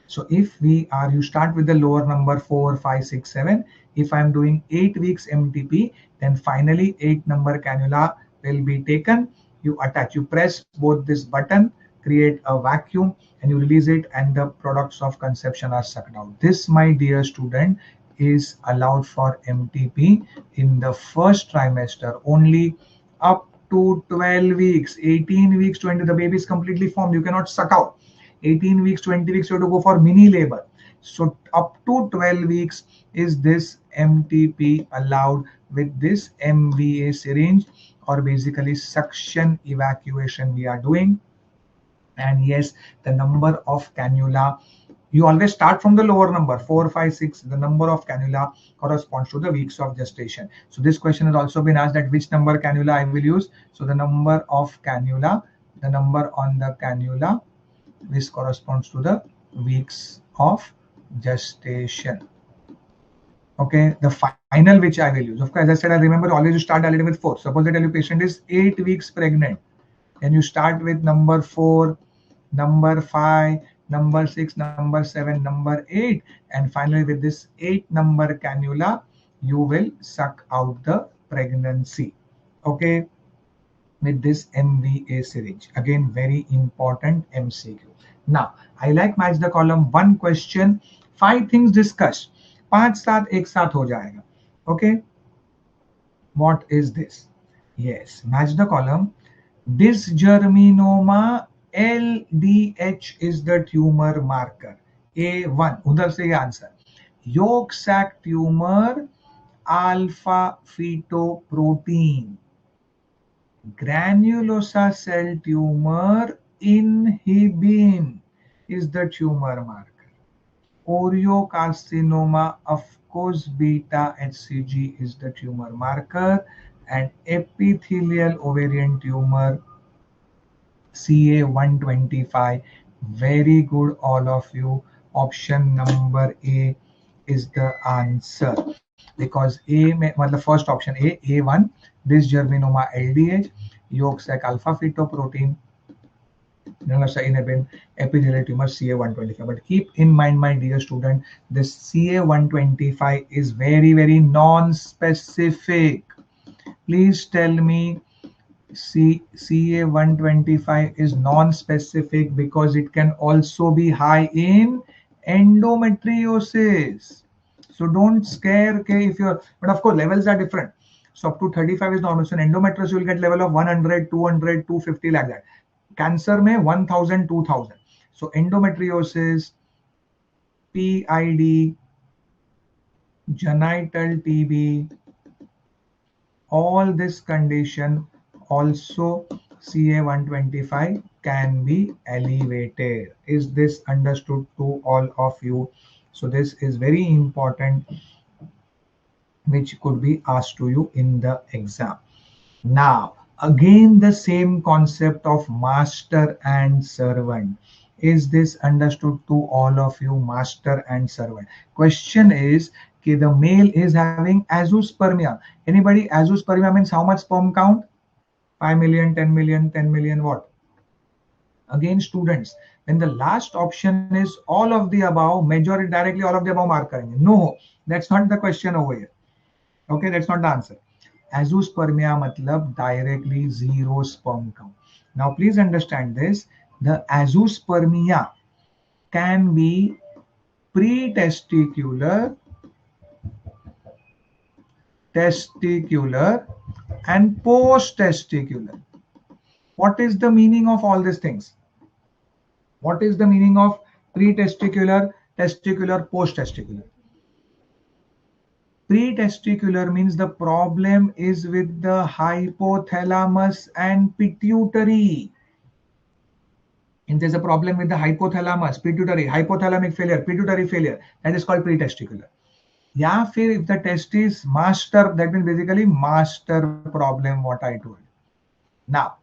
So if you start with the lower number 4, 5, 6, 7. If I'm doing 8 weeks MTP, then finally 8 number cannula will be taken. You attach, you press both this button, create a vacuum, and you release it, and the products of conception are sucked out. This, my dear student, is allowed for MTP in the first trimester only, up to 12 weeks. 18 weeks, 20, the baby is completely formed. You cannot suck out. 18 weeks, 20 weeks, you have to go for mini labor. So up to 12 weeks is this MTP allowed with this MVA syringe, or basically suction evacuation we are doing. And yes, the number of cannula, you always start from the lower number 4, 5, 6. The number of cannula corresponds to the weeks of gestation. So this question has also been asked, that which number cannula I will use. So the number of cannula, the number on the cannula, this corresponds to the weeks of gestation. Okay, the final which I will use. Of course, as I said, I remember always you start dilating with 4. Suppose that your patient is 8 weeks pregnant. Then you start with number 4, number 5, number 6, number 7, number 8. And finally with this 8 number cannula, you will suck out the pregnancy. Okay, with this MVA syringe. Again, very important MCQ. Now, I like match the column. One question, 5 things discussed. 5 साथ एक साथ हो जाएगा. Okay. What is this? Yes, match the column. Dysgerminoma LDH is the tumor marker. A1, उधर से ये answer. Yolk sac tumor alpha fetoprotein. Granulosa cell tumor inhibin is the tumor marker. Oriocarcinoma, of course, beta HCG is the tumor marker, and epithelial ovarian tumor CA125. Very good, all of you. Option number A is the answer, because the first option A1, dysgerminoma LDH, yolk sac alpha fetoprotein, inhibin, epithelial tumor CA125. But keep in mind, my dear student, this CA125 is very, very non-specific. Please tell me, CA125 is non-specific because it can also be high in endometriosis. So don't scare, okay, if you're, but of course levels are different. So up to 35 is normal. So in endometriosis you will get level of 100, 200, 250, like that. Cancer may 1000, 2000. So endometriosis, PID, genital TB, all this condition also CA125 can be elevated. Is this understood to all of you? So this is very important, which could be asked to you in the exam. Now, again, the same concept of master and servant. Is this understood to all of you? Master and servant. Question is, okay, the male is having azoospermia. Anybody? Azoospermia means how much sperm count? 5 million, 10 million, 10 million, what? Again, students, when the last option is all of the above, majority directly all of the above mark karenge. No, that's not the question over here. Okay, that's not the answer. Azoospermia matlab directly zero sperm count. Now please understand this. The azoospermia can be pre-testicular, testicular, and post-testicular. What is the meaning of all these things? What is the meaning of pre-testicular, testicular, post-testicular? Pre-testicular means the problem is with the hypothalamus and pituitary. And there's a problem with the hypothalamus, pituitary, hypothalamic failure, pituitary failure. That is called pre-testicular. Yeah, if the test is master, that means basically master problem, what I told. Now,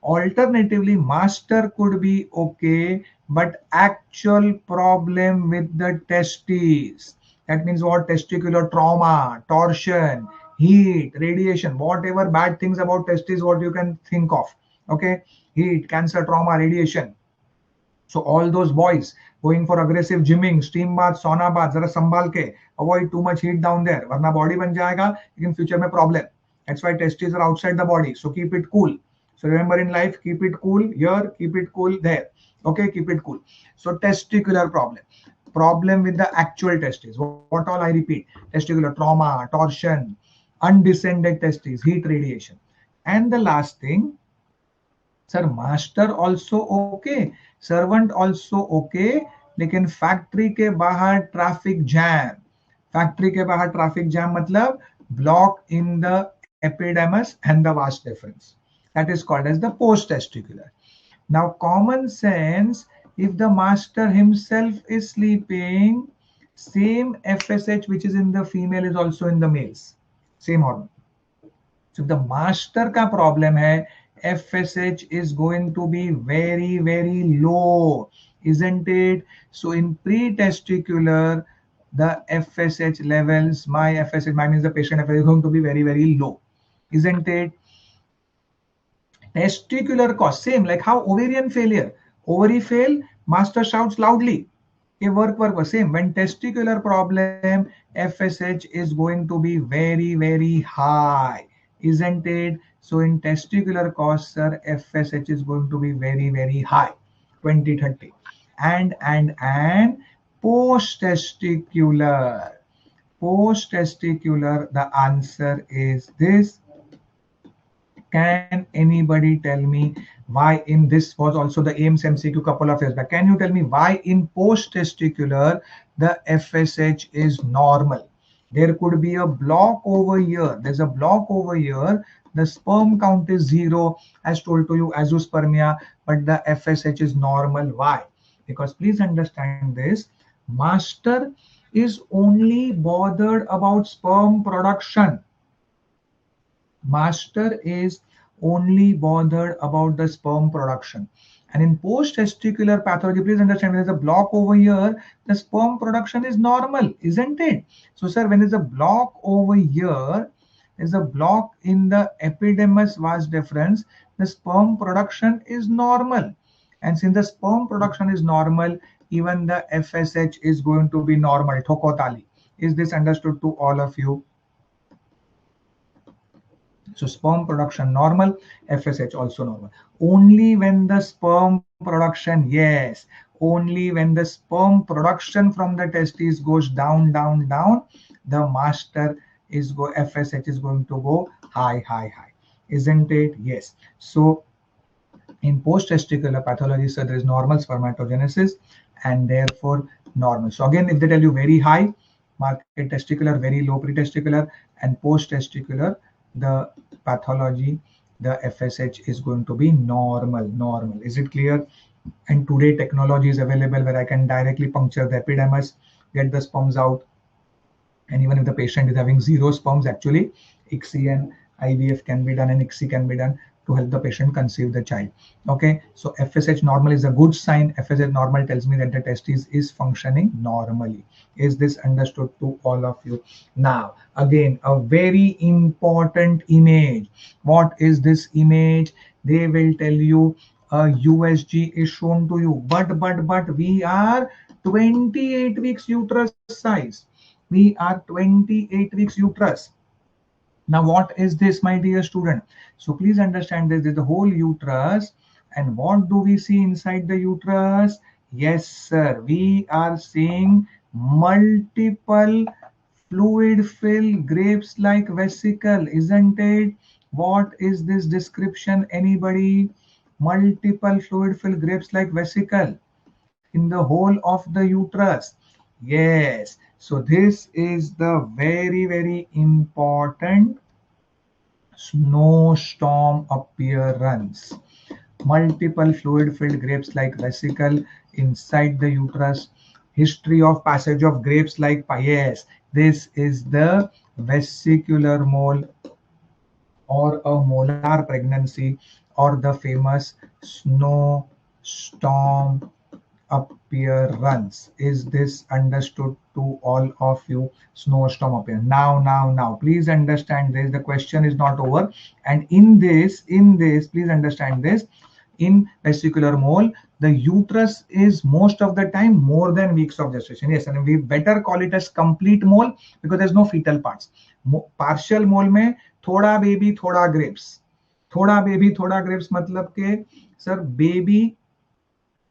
alternatively, master could be okay, but actual problem with the testes. That means what? Testicular trauma, torsion, heat, radiation, whatever bad things about testes, what you can think of. Okay, heat, cancer, trauma, radiation. So all those boys going for aggressive gymming, steam bath, sauna bath, जरा संभाल के avoid too much heat down there, वरना body बन जाएगा लेकिन future में problem. That's why testes are outside the body. So keep it cool. So remember in life, keep it cool here, keep it cool there. Okay, keep it cool. So testicular problem. Problem with the actual testes. What all I repeat? Testicular trauma, torsion, undescended testes, heat radiation. And the last thing, sir master also okay, servant also okay, लेकिन factory के बाहर traffic jam. Factory के बाहर traffic jam मतलब block in the epidermis and the vas deferens. That is called as the post-testicular. Now, common sense, if the master himself is sleeping, same FSH which is in the female is also in the males. Same hormone. So, if the master का problem है, FSH is going to be very, very low, isn't it? So in pre-testicular, the FSH levels, my FSH, my means the patient FSH is going to be very, very low, isn't it? Testicular cause, same like how ovarian failure, ovary fail, master shouts loudly. A work was same. When testicular problem, FSH is going to be very, very high, isn't it? So in testicular cause, sir, FSH is going to be very, very high, 20, 30. And post-testicular, the answer is this. Can anybody tell me why in this was also the AIMS MCQ couple of years back? Can you tell me why in post-testicular the FSH is normal? There could be a block over here. There's a block over here. The sperm count is 0, as told to you, azoospermia, but the FSH is normal. Why? Because please understand this. Master is only bothered about sperm production. Master is only bothered about the sperm production. And in post-testicular pathology, please understand, when there's a block over here, the sperm production is normal, isn't it? So, sir, when there's a block over here, there's a block in the epidermis vas deferens, the sperm production is normal. And since the sperm production is normal, even the FSH is going to be normal. Thokotali. Is this understood to all of you? So sperm production normal, FSH also normal. Only when the sperm production, yes, only when the sperm production from the testes goes down, the master is FSH is going to go high, isn't it? Yes. So in post-testicular pathology, so there is normal spermatogenesis and therefore normal. So again, if they tell you very high, mark it testicular, very low pre-testicular, and post-testicular, the pathology, the FSH is going to be normal. Is it clear? And today technology is available where I can directly puncture the epidermis, get the sperms out. And even if the patient is having 0 sperms, actually ICSI and IVF can be done and ICSI can be done to help the patient conceive the child. Okay, so FSH normal is a good sign. FSH normal tells me that the testis is functioning normally. Is this understood to all of you? Now, again, a very important image. What is this image? They will tell you a USG is shown to you, but we are 28 weeks uterus size. We are 28 weeks uterus. Now, what is this, my dear student? So please understand this is the whole uterus. And what do we see inside the uterus? Yes, sir. We are seeing multiple fluid-filled grapes-like vesicle, isn't it? What is this description? Anybody? multiple fluid filled grapes like vesicle in the whole of the uterus. Yes, so this is the very, very important snowstorm appearance. Multiple fluid filled grapes like vesicle inside the uterus. History of passage of grapes like yes, this is the vesicular mole or a molar pregnancy or the famous snowstorm appearance. Is this understood to all of you? Snowstorm appearance. Now, please understand this. The question is not over. And in this, please understand this. In vesicular mole, the uterus is most of the time more than weeks of gestation. Yes, and we better call it as complete mole because there's no fetal parts. Partial mole में थोड़ा baby थोड़ा grapes, थोड़ा baby थोड़ा grapes मतलब के sir baby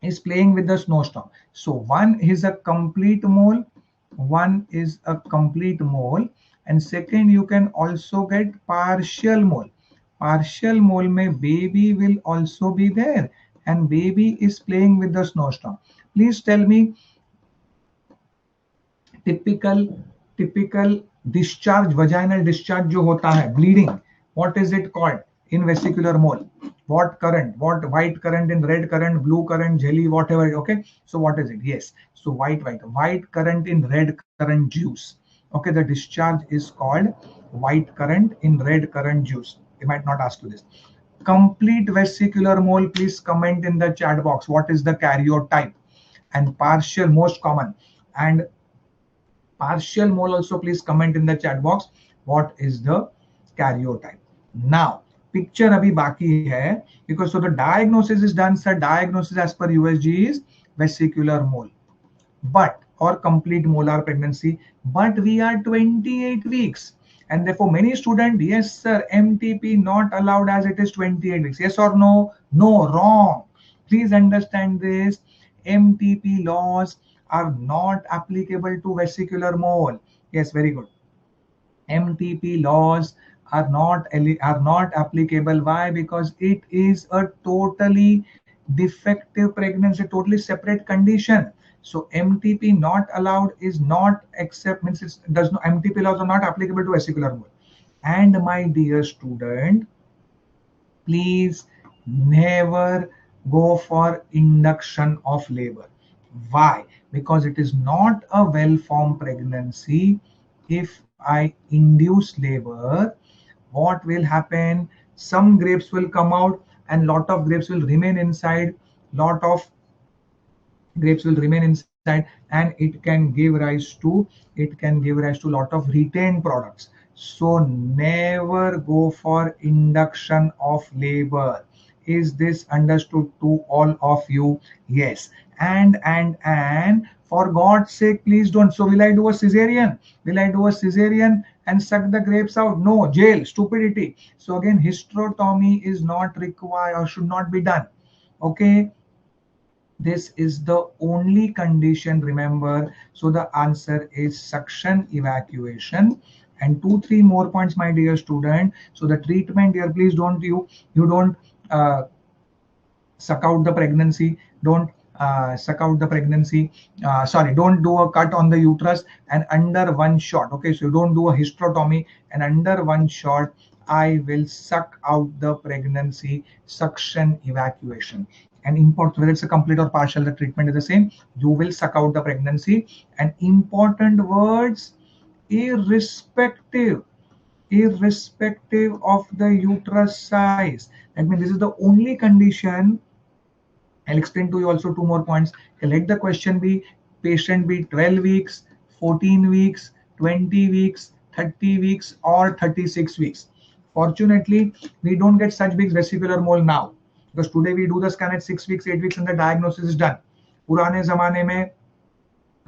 is playing with the snowstorm. So one is a complete mole, and second you can also get partial mole. Partial mole mein baby will also be there and baby is playing with the snowstorm. Please tell me typical discharge, vaginal discharge जो होता है, bleeding, what is it called in vesicular mole? What current? What white current, in red current, blue current, jelly, whatever. Okay, so what is it? Yes, so white current in red current juice. Okay, the discharge is called white current in red current juice. They might not ask you this. Complete vesicular mole, please comment in the chat box what is the karyotype. And partial, most common, and partial mole also please comment in the chat box what is the karyotype. Now picture abhi baki hai because so the diagnosis is done, sir. Diagnosis as per USG is vesicular mole but or complete molar pregnancy, but we are 28 weeks and therefore many students, yes sir, MTP not allowed as it is 28 weeks. Yes or no? No, wrong. Please understand this. MTP laws are not applicable to vesicular mole. Yes, very good. MTP laws are not applicable. Why? Because it is a totally defective pregnancy, totally separate condition. So MTP not allowed is not accept means it does not, MTP laws are not applicable to vesicular mole. And my dear student, please never go for induction of labor. Why? Because it is not a well-formed pregnancy. If I induce labor, what will happen? Some grapes will come out and lot of grapes will remain inside. Lot of grapes will remain inside and it can give rise to lot of retained products. So never go for induction of labor. Is this understood to all of you? Yes. And for God's sake, please don't. So will I do a cesarean? And suck the grapes out? No, jail, stupidity. So again, hysterotomy is not required or should not be done. Okay. This is the only condition, remember. So the answer is suction evacuation. And 2-3 more points, my dear student. So the treatment here, please don't you don't suck out the pregnancy. Don't suck out the pregnancy. Sorry, don't do a cut on the uterus and under one shot. Okay, so you don't do a hysterotomy and under one shot I will suck out the pregnancy, suction evacuation. And important, whether it's a complete or partial, the treatment is the same. You will suck out the pregnancy. And important words, irrespective of the uterus size. That means this is the only condition. I'll explain to you also 2 more points. Let the question be, patient be 12 weeks, 14 weeks, 20 weeks, 30 weeks or 36 weeks. Fortunately, we don't get such big vesicular mole now. Because today we do the scan at 6 weeks, 8 weeks and the diagnosis is done. Purane zamane mein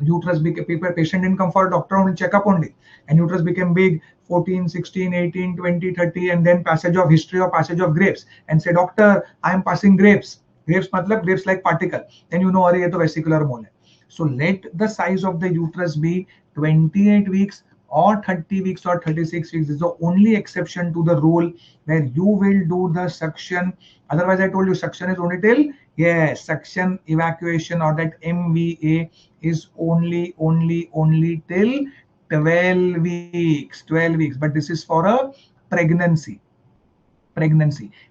uterus became, patient didn't come for a doctor only checkup only. And uterus became big, 14, 16, 18, 20, 30 and then passage of history or passage of grapes. And say, doctor, I am passing grapes. Grapes matlab grapes like particle. Then you know, ye to vesicular mole hai. So let the size of the uterus be 28 weeks or 30 weeks or 36 weeks. This is the only exception to the rule where you will do the suction. Otherwise, I told you suction is only till, yes, suction evacuation or that MVA is only till 12 weeks. 12 weeks. But this is for a pregnancy.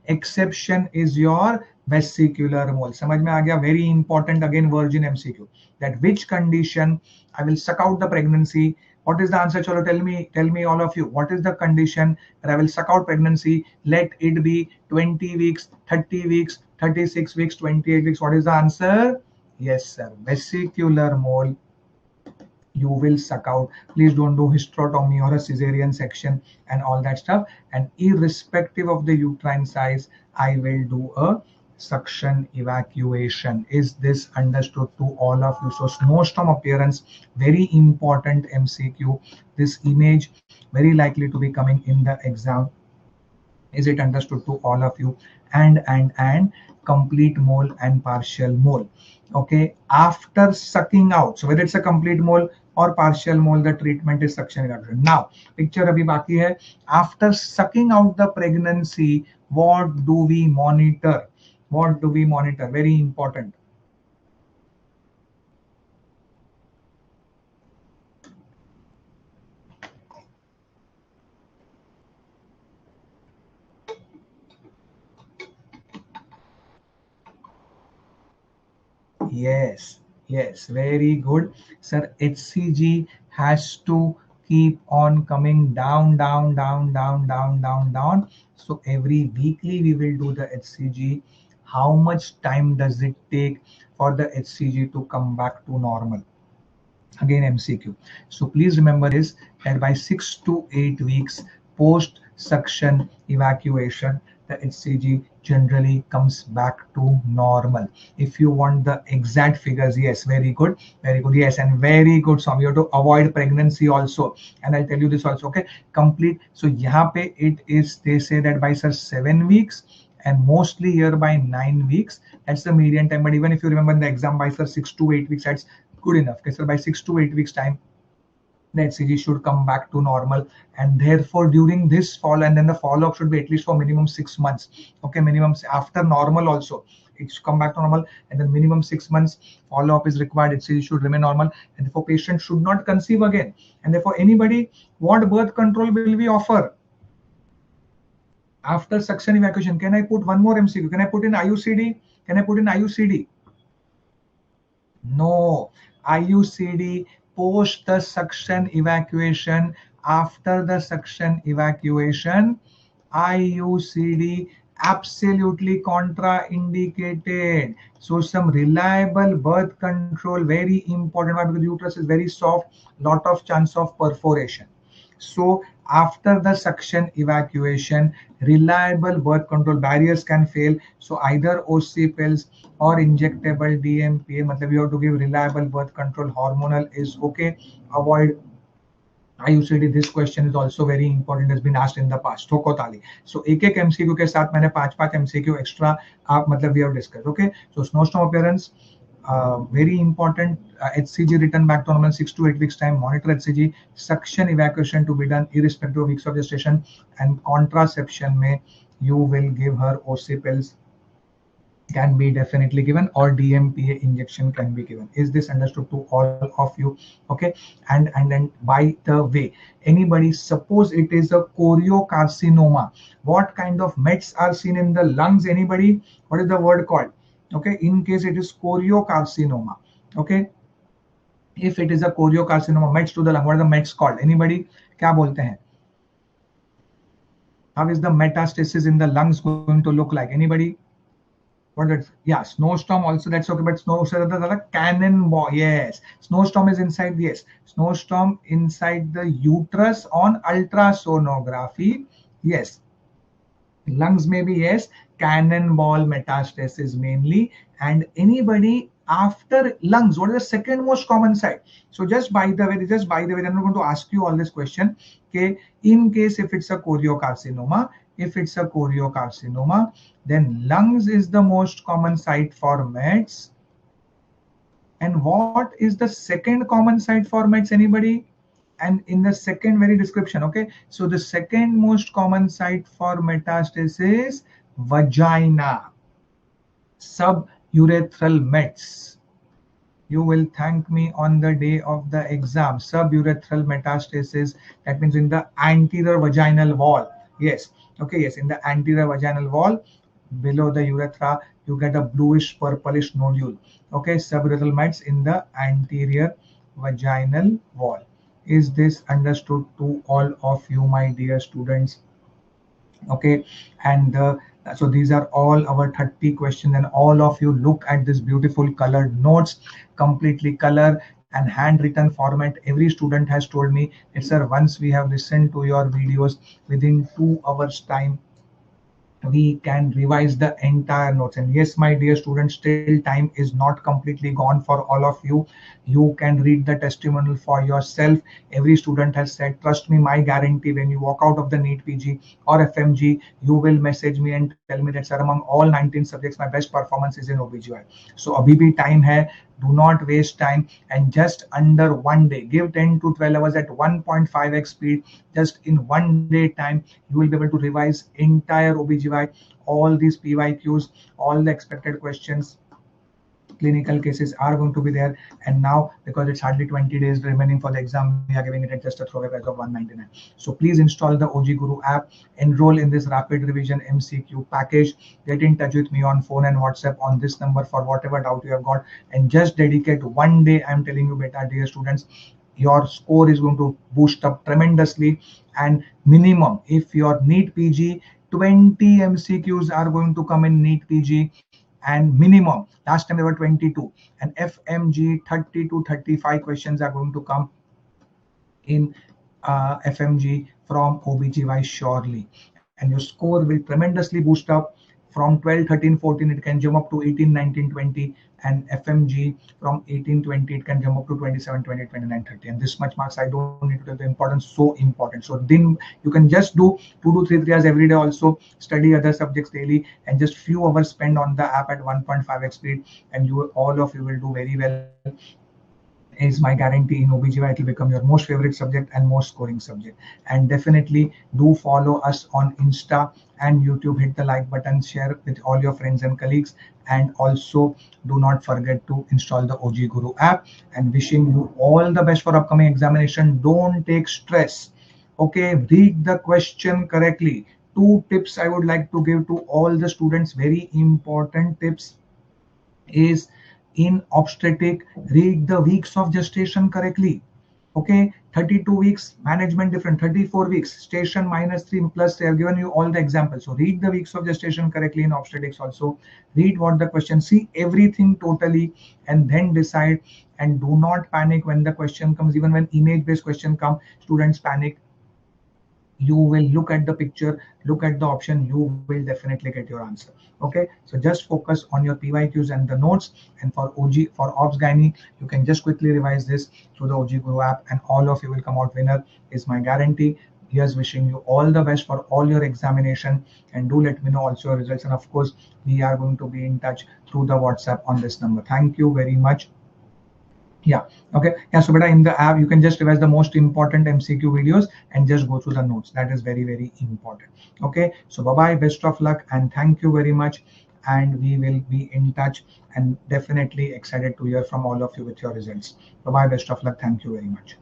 Exception is your vesicular mole. समझ में आ गया? Very important, again virgin MCQ. That which condition I will suck out the pregnancy. What is the answer? Chalo, tell me all of you. What is the condition that I will suck out pregnancy? Let it be 20 weeks, 30 weeks, 36 weeks, 28 weeks. What is the answer? Yes, sir. Vesicular mole you will suck out. Please don't do hysterotomy or a cesarean section and all that stuff. And irrespective of the uterine size, I will do a suction evacuation. Is this understood to all of you? So snowstorm appearance, very important MCQ. This image very likely to be coming in the exam. Is it understood to all of you? And complete mole and partial mole. Okay, after sucking out, so whether it's a complete mole or partial mole, the treatment is suction evacuation. Now picture abhi baki hai. After sucking out the pregnancy, what do we monitor? What do we monitor? Very important. Yes, very good, sir. HCG has to keep on coming down. So every weekly we will do the HCG. How much time does it take for the HCG to come back to normal? Again MCQ. So please remember this, that by 6 to 8 weeks post suction evacuation, the HCG generally comes back to normal. If you want the exact figures, yes, very good, yes, and very good. So you have to avoid pregnancy also, and I'll tell you this also. Okay, complete. So यहाँ पे it is, they say that by sir 7 weeks, and mostly here by 9 weeks. That's the median time. But even if you remember in the exam, by sir 6 to 8 weeks, that's good enough. Okay, so by 6 to 8 weeks time, the HCG should come back to normal, and therefore during this fall, and then the follow-up should be at least for minimum 6 months. Okay, minimum after normal also it should come back to normal, and then minimum 6 months follow-up is required. HCG should remain normal, and therefore patient should not conceive again. And therefore anybody, what birth control will we offer after suction evacuation? Can I put one more MCQ? Can I put in IUCD? Can I put in IUCD? No. IUCD post the suction evacuation. After the suction evacuation, IUCD absolutely contraindicated. So some reliable birth control, very important. Why? Because the uterus is very soft, lot of chance of perforation. So after the suction evacuation, reliable birth control, barriers can fail. So either OC pills or injectable DMPA, matlab you have to give reliable birth control. Hormonal is okay. Avoid IUCD. This question is also very important, has been asked in the past. ठोको ताली. So एक MCQ के साथ मैंने 5 MCQ extra आप मतलब we have discussed. Okay, so snowstorm appearance, very important. HCG return back to normal 6 to 8 weeks time. Monitor HCG. Suction evacuation to be done irrespective of weeks of gestation. And contraception may you will give her OC pills, can be definitely given, or DMPA injection can be given. Is this understood to all of you? Okay, and then by the way, anybody, suppose it is a choriocarcinoma, what kind of mets are seen in the lungs? Anybody, what is the word called? Okay, in case it is choriocarcinoma, okay, if it is a choriocarcinoma, mets to the lung, what are the mets called? Anybody, क्या बोलते हैं? How is the metastasis in the lungs going to look like? Anybody? What that? Yeah, snowstorm also, that's okay, but snowstorm, cannonball, yes. Snowstorm is inside, yes. Snowstorm inside the uterus on ultrasonography, yes. Lungs maybe, yes. Cannonball metastasis mainly. And anybody after lungs, what is the second most common site? So just by the way, I'm not going to ask you all this question. Okay, in case if it's a choriocarcinoma, then lungs is the most common site for mets. And what is the second common site for mets? Anybody? And in the second very description, okay, so the second most common site for metastasis, vagina, suburethral mets. You will thank me on the day of the exam. Suburethral metastasis, that means in the anterior vaginal wall. Yes, okay, yes, in the anterior vaginal wall, below the urethra, you get a bluish purplish nodule. Okay, suburethral mets in the anterior vaginal wall. Is this understood to all of you, my dear students? Okay, and so these are all our 30 questions, and all of you look at this beautiful colored notes, completely color and handwritten format. Every student has told me, it's sir, once we have listened to your videos, within 2 hours time we can revise the entire notes. And yes, my dear students, still time is not completely gone for all of you. You can read the testimonial for yourself. Every student has said, trust me, my guarantee, when you walk out of the NEET PG or FMG, you will message me and tell me that sir, among all 19 subjects my best performance is in OBGY. So abhi bhi time hai, do not waste time, and just under 1 day, give 10 to 12 hours at 1.5x speed. Just in 1 day time, you will be able to revise entire OBGY, all these PYQs, all the expected questions, clinical cases are going to be there. And now, because it's hardly 20 days remaining for the exam, we are giving it at just a throwaway price of 199. So please install the OGGuru app, enroll in this rapid revision MCQ package, get in touch with me on phone and WhatsApp on this number for whatever doubt you have got, and just dedicate 1 day. I'm telling you, beta, dear students, your score is going to boost up tremendously. And minimum, if your NEET PG, 20 MCQs are going to come in NEET PG, and minimum, last time there were 22, and FMG 30 to 35 questions are going to come in FMG from OBGY surely, and your score will tremendously boost up. From 12, 13, 14, it can jump up to 18, 19, 20, and FMG from 18, 20, it can jump up to 27, 20, 29, 30. And this much marks, I don't need to tell the importance, so important. So then you can just do 2 to 3 hours every day, also study other subjects daily, and just few hours spend on the app at 1.5x speed, and you all of you will do very well. Is my guarantee. In OBGY, it will become your most favorite subject and most scoring subject. And definitely do follow us on Insta and YouTube. Hit the like button, share with all your friends and colleagues, and also do not forget to install the OGGuru app. And wishing you all the best for upcoming examination. Don't take stress. Okay, read the question correctly. 2 tips I would like to give to all the students, very important tips, is in obstetric, read the weeks of gestation correctly. Okay, 32 weeks management different, 34 weeks station -3 plus. They have given you all the examples. So read the weeks of gestation correctly in obstetrics. Also read what the question, see everything totally, and then decide. And do not panic when the question comes. Even when image based question come, students panic. You will look at the picture, look at the option, you will definitely get your answer. Okay, so just focus on your PYQs and the notes. And for Obs Gynae, you can just quickly revise this through the OGGuru app, and all of you will come out winner, is my guarantee. Here's wishing you all the best for all your examination, and do let me know also your results. And of course, we are going to be in touch through the WhatsApp on this number. Thank you very much. Yeah, okay, yeah, so beta, in the app you can just revise the most important MCQ videos and just go through the notes. That is very, very important. Okay, so bye bye, best of luck, and thank you very much. And we will be in touch, and definitely excited to hear from all of you with your results. Bye bye, best of luck, thank you very much.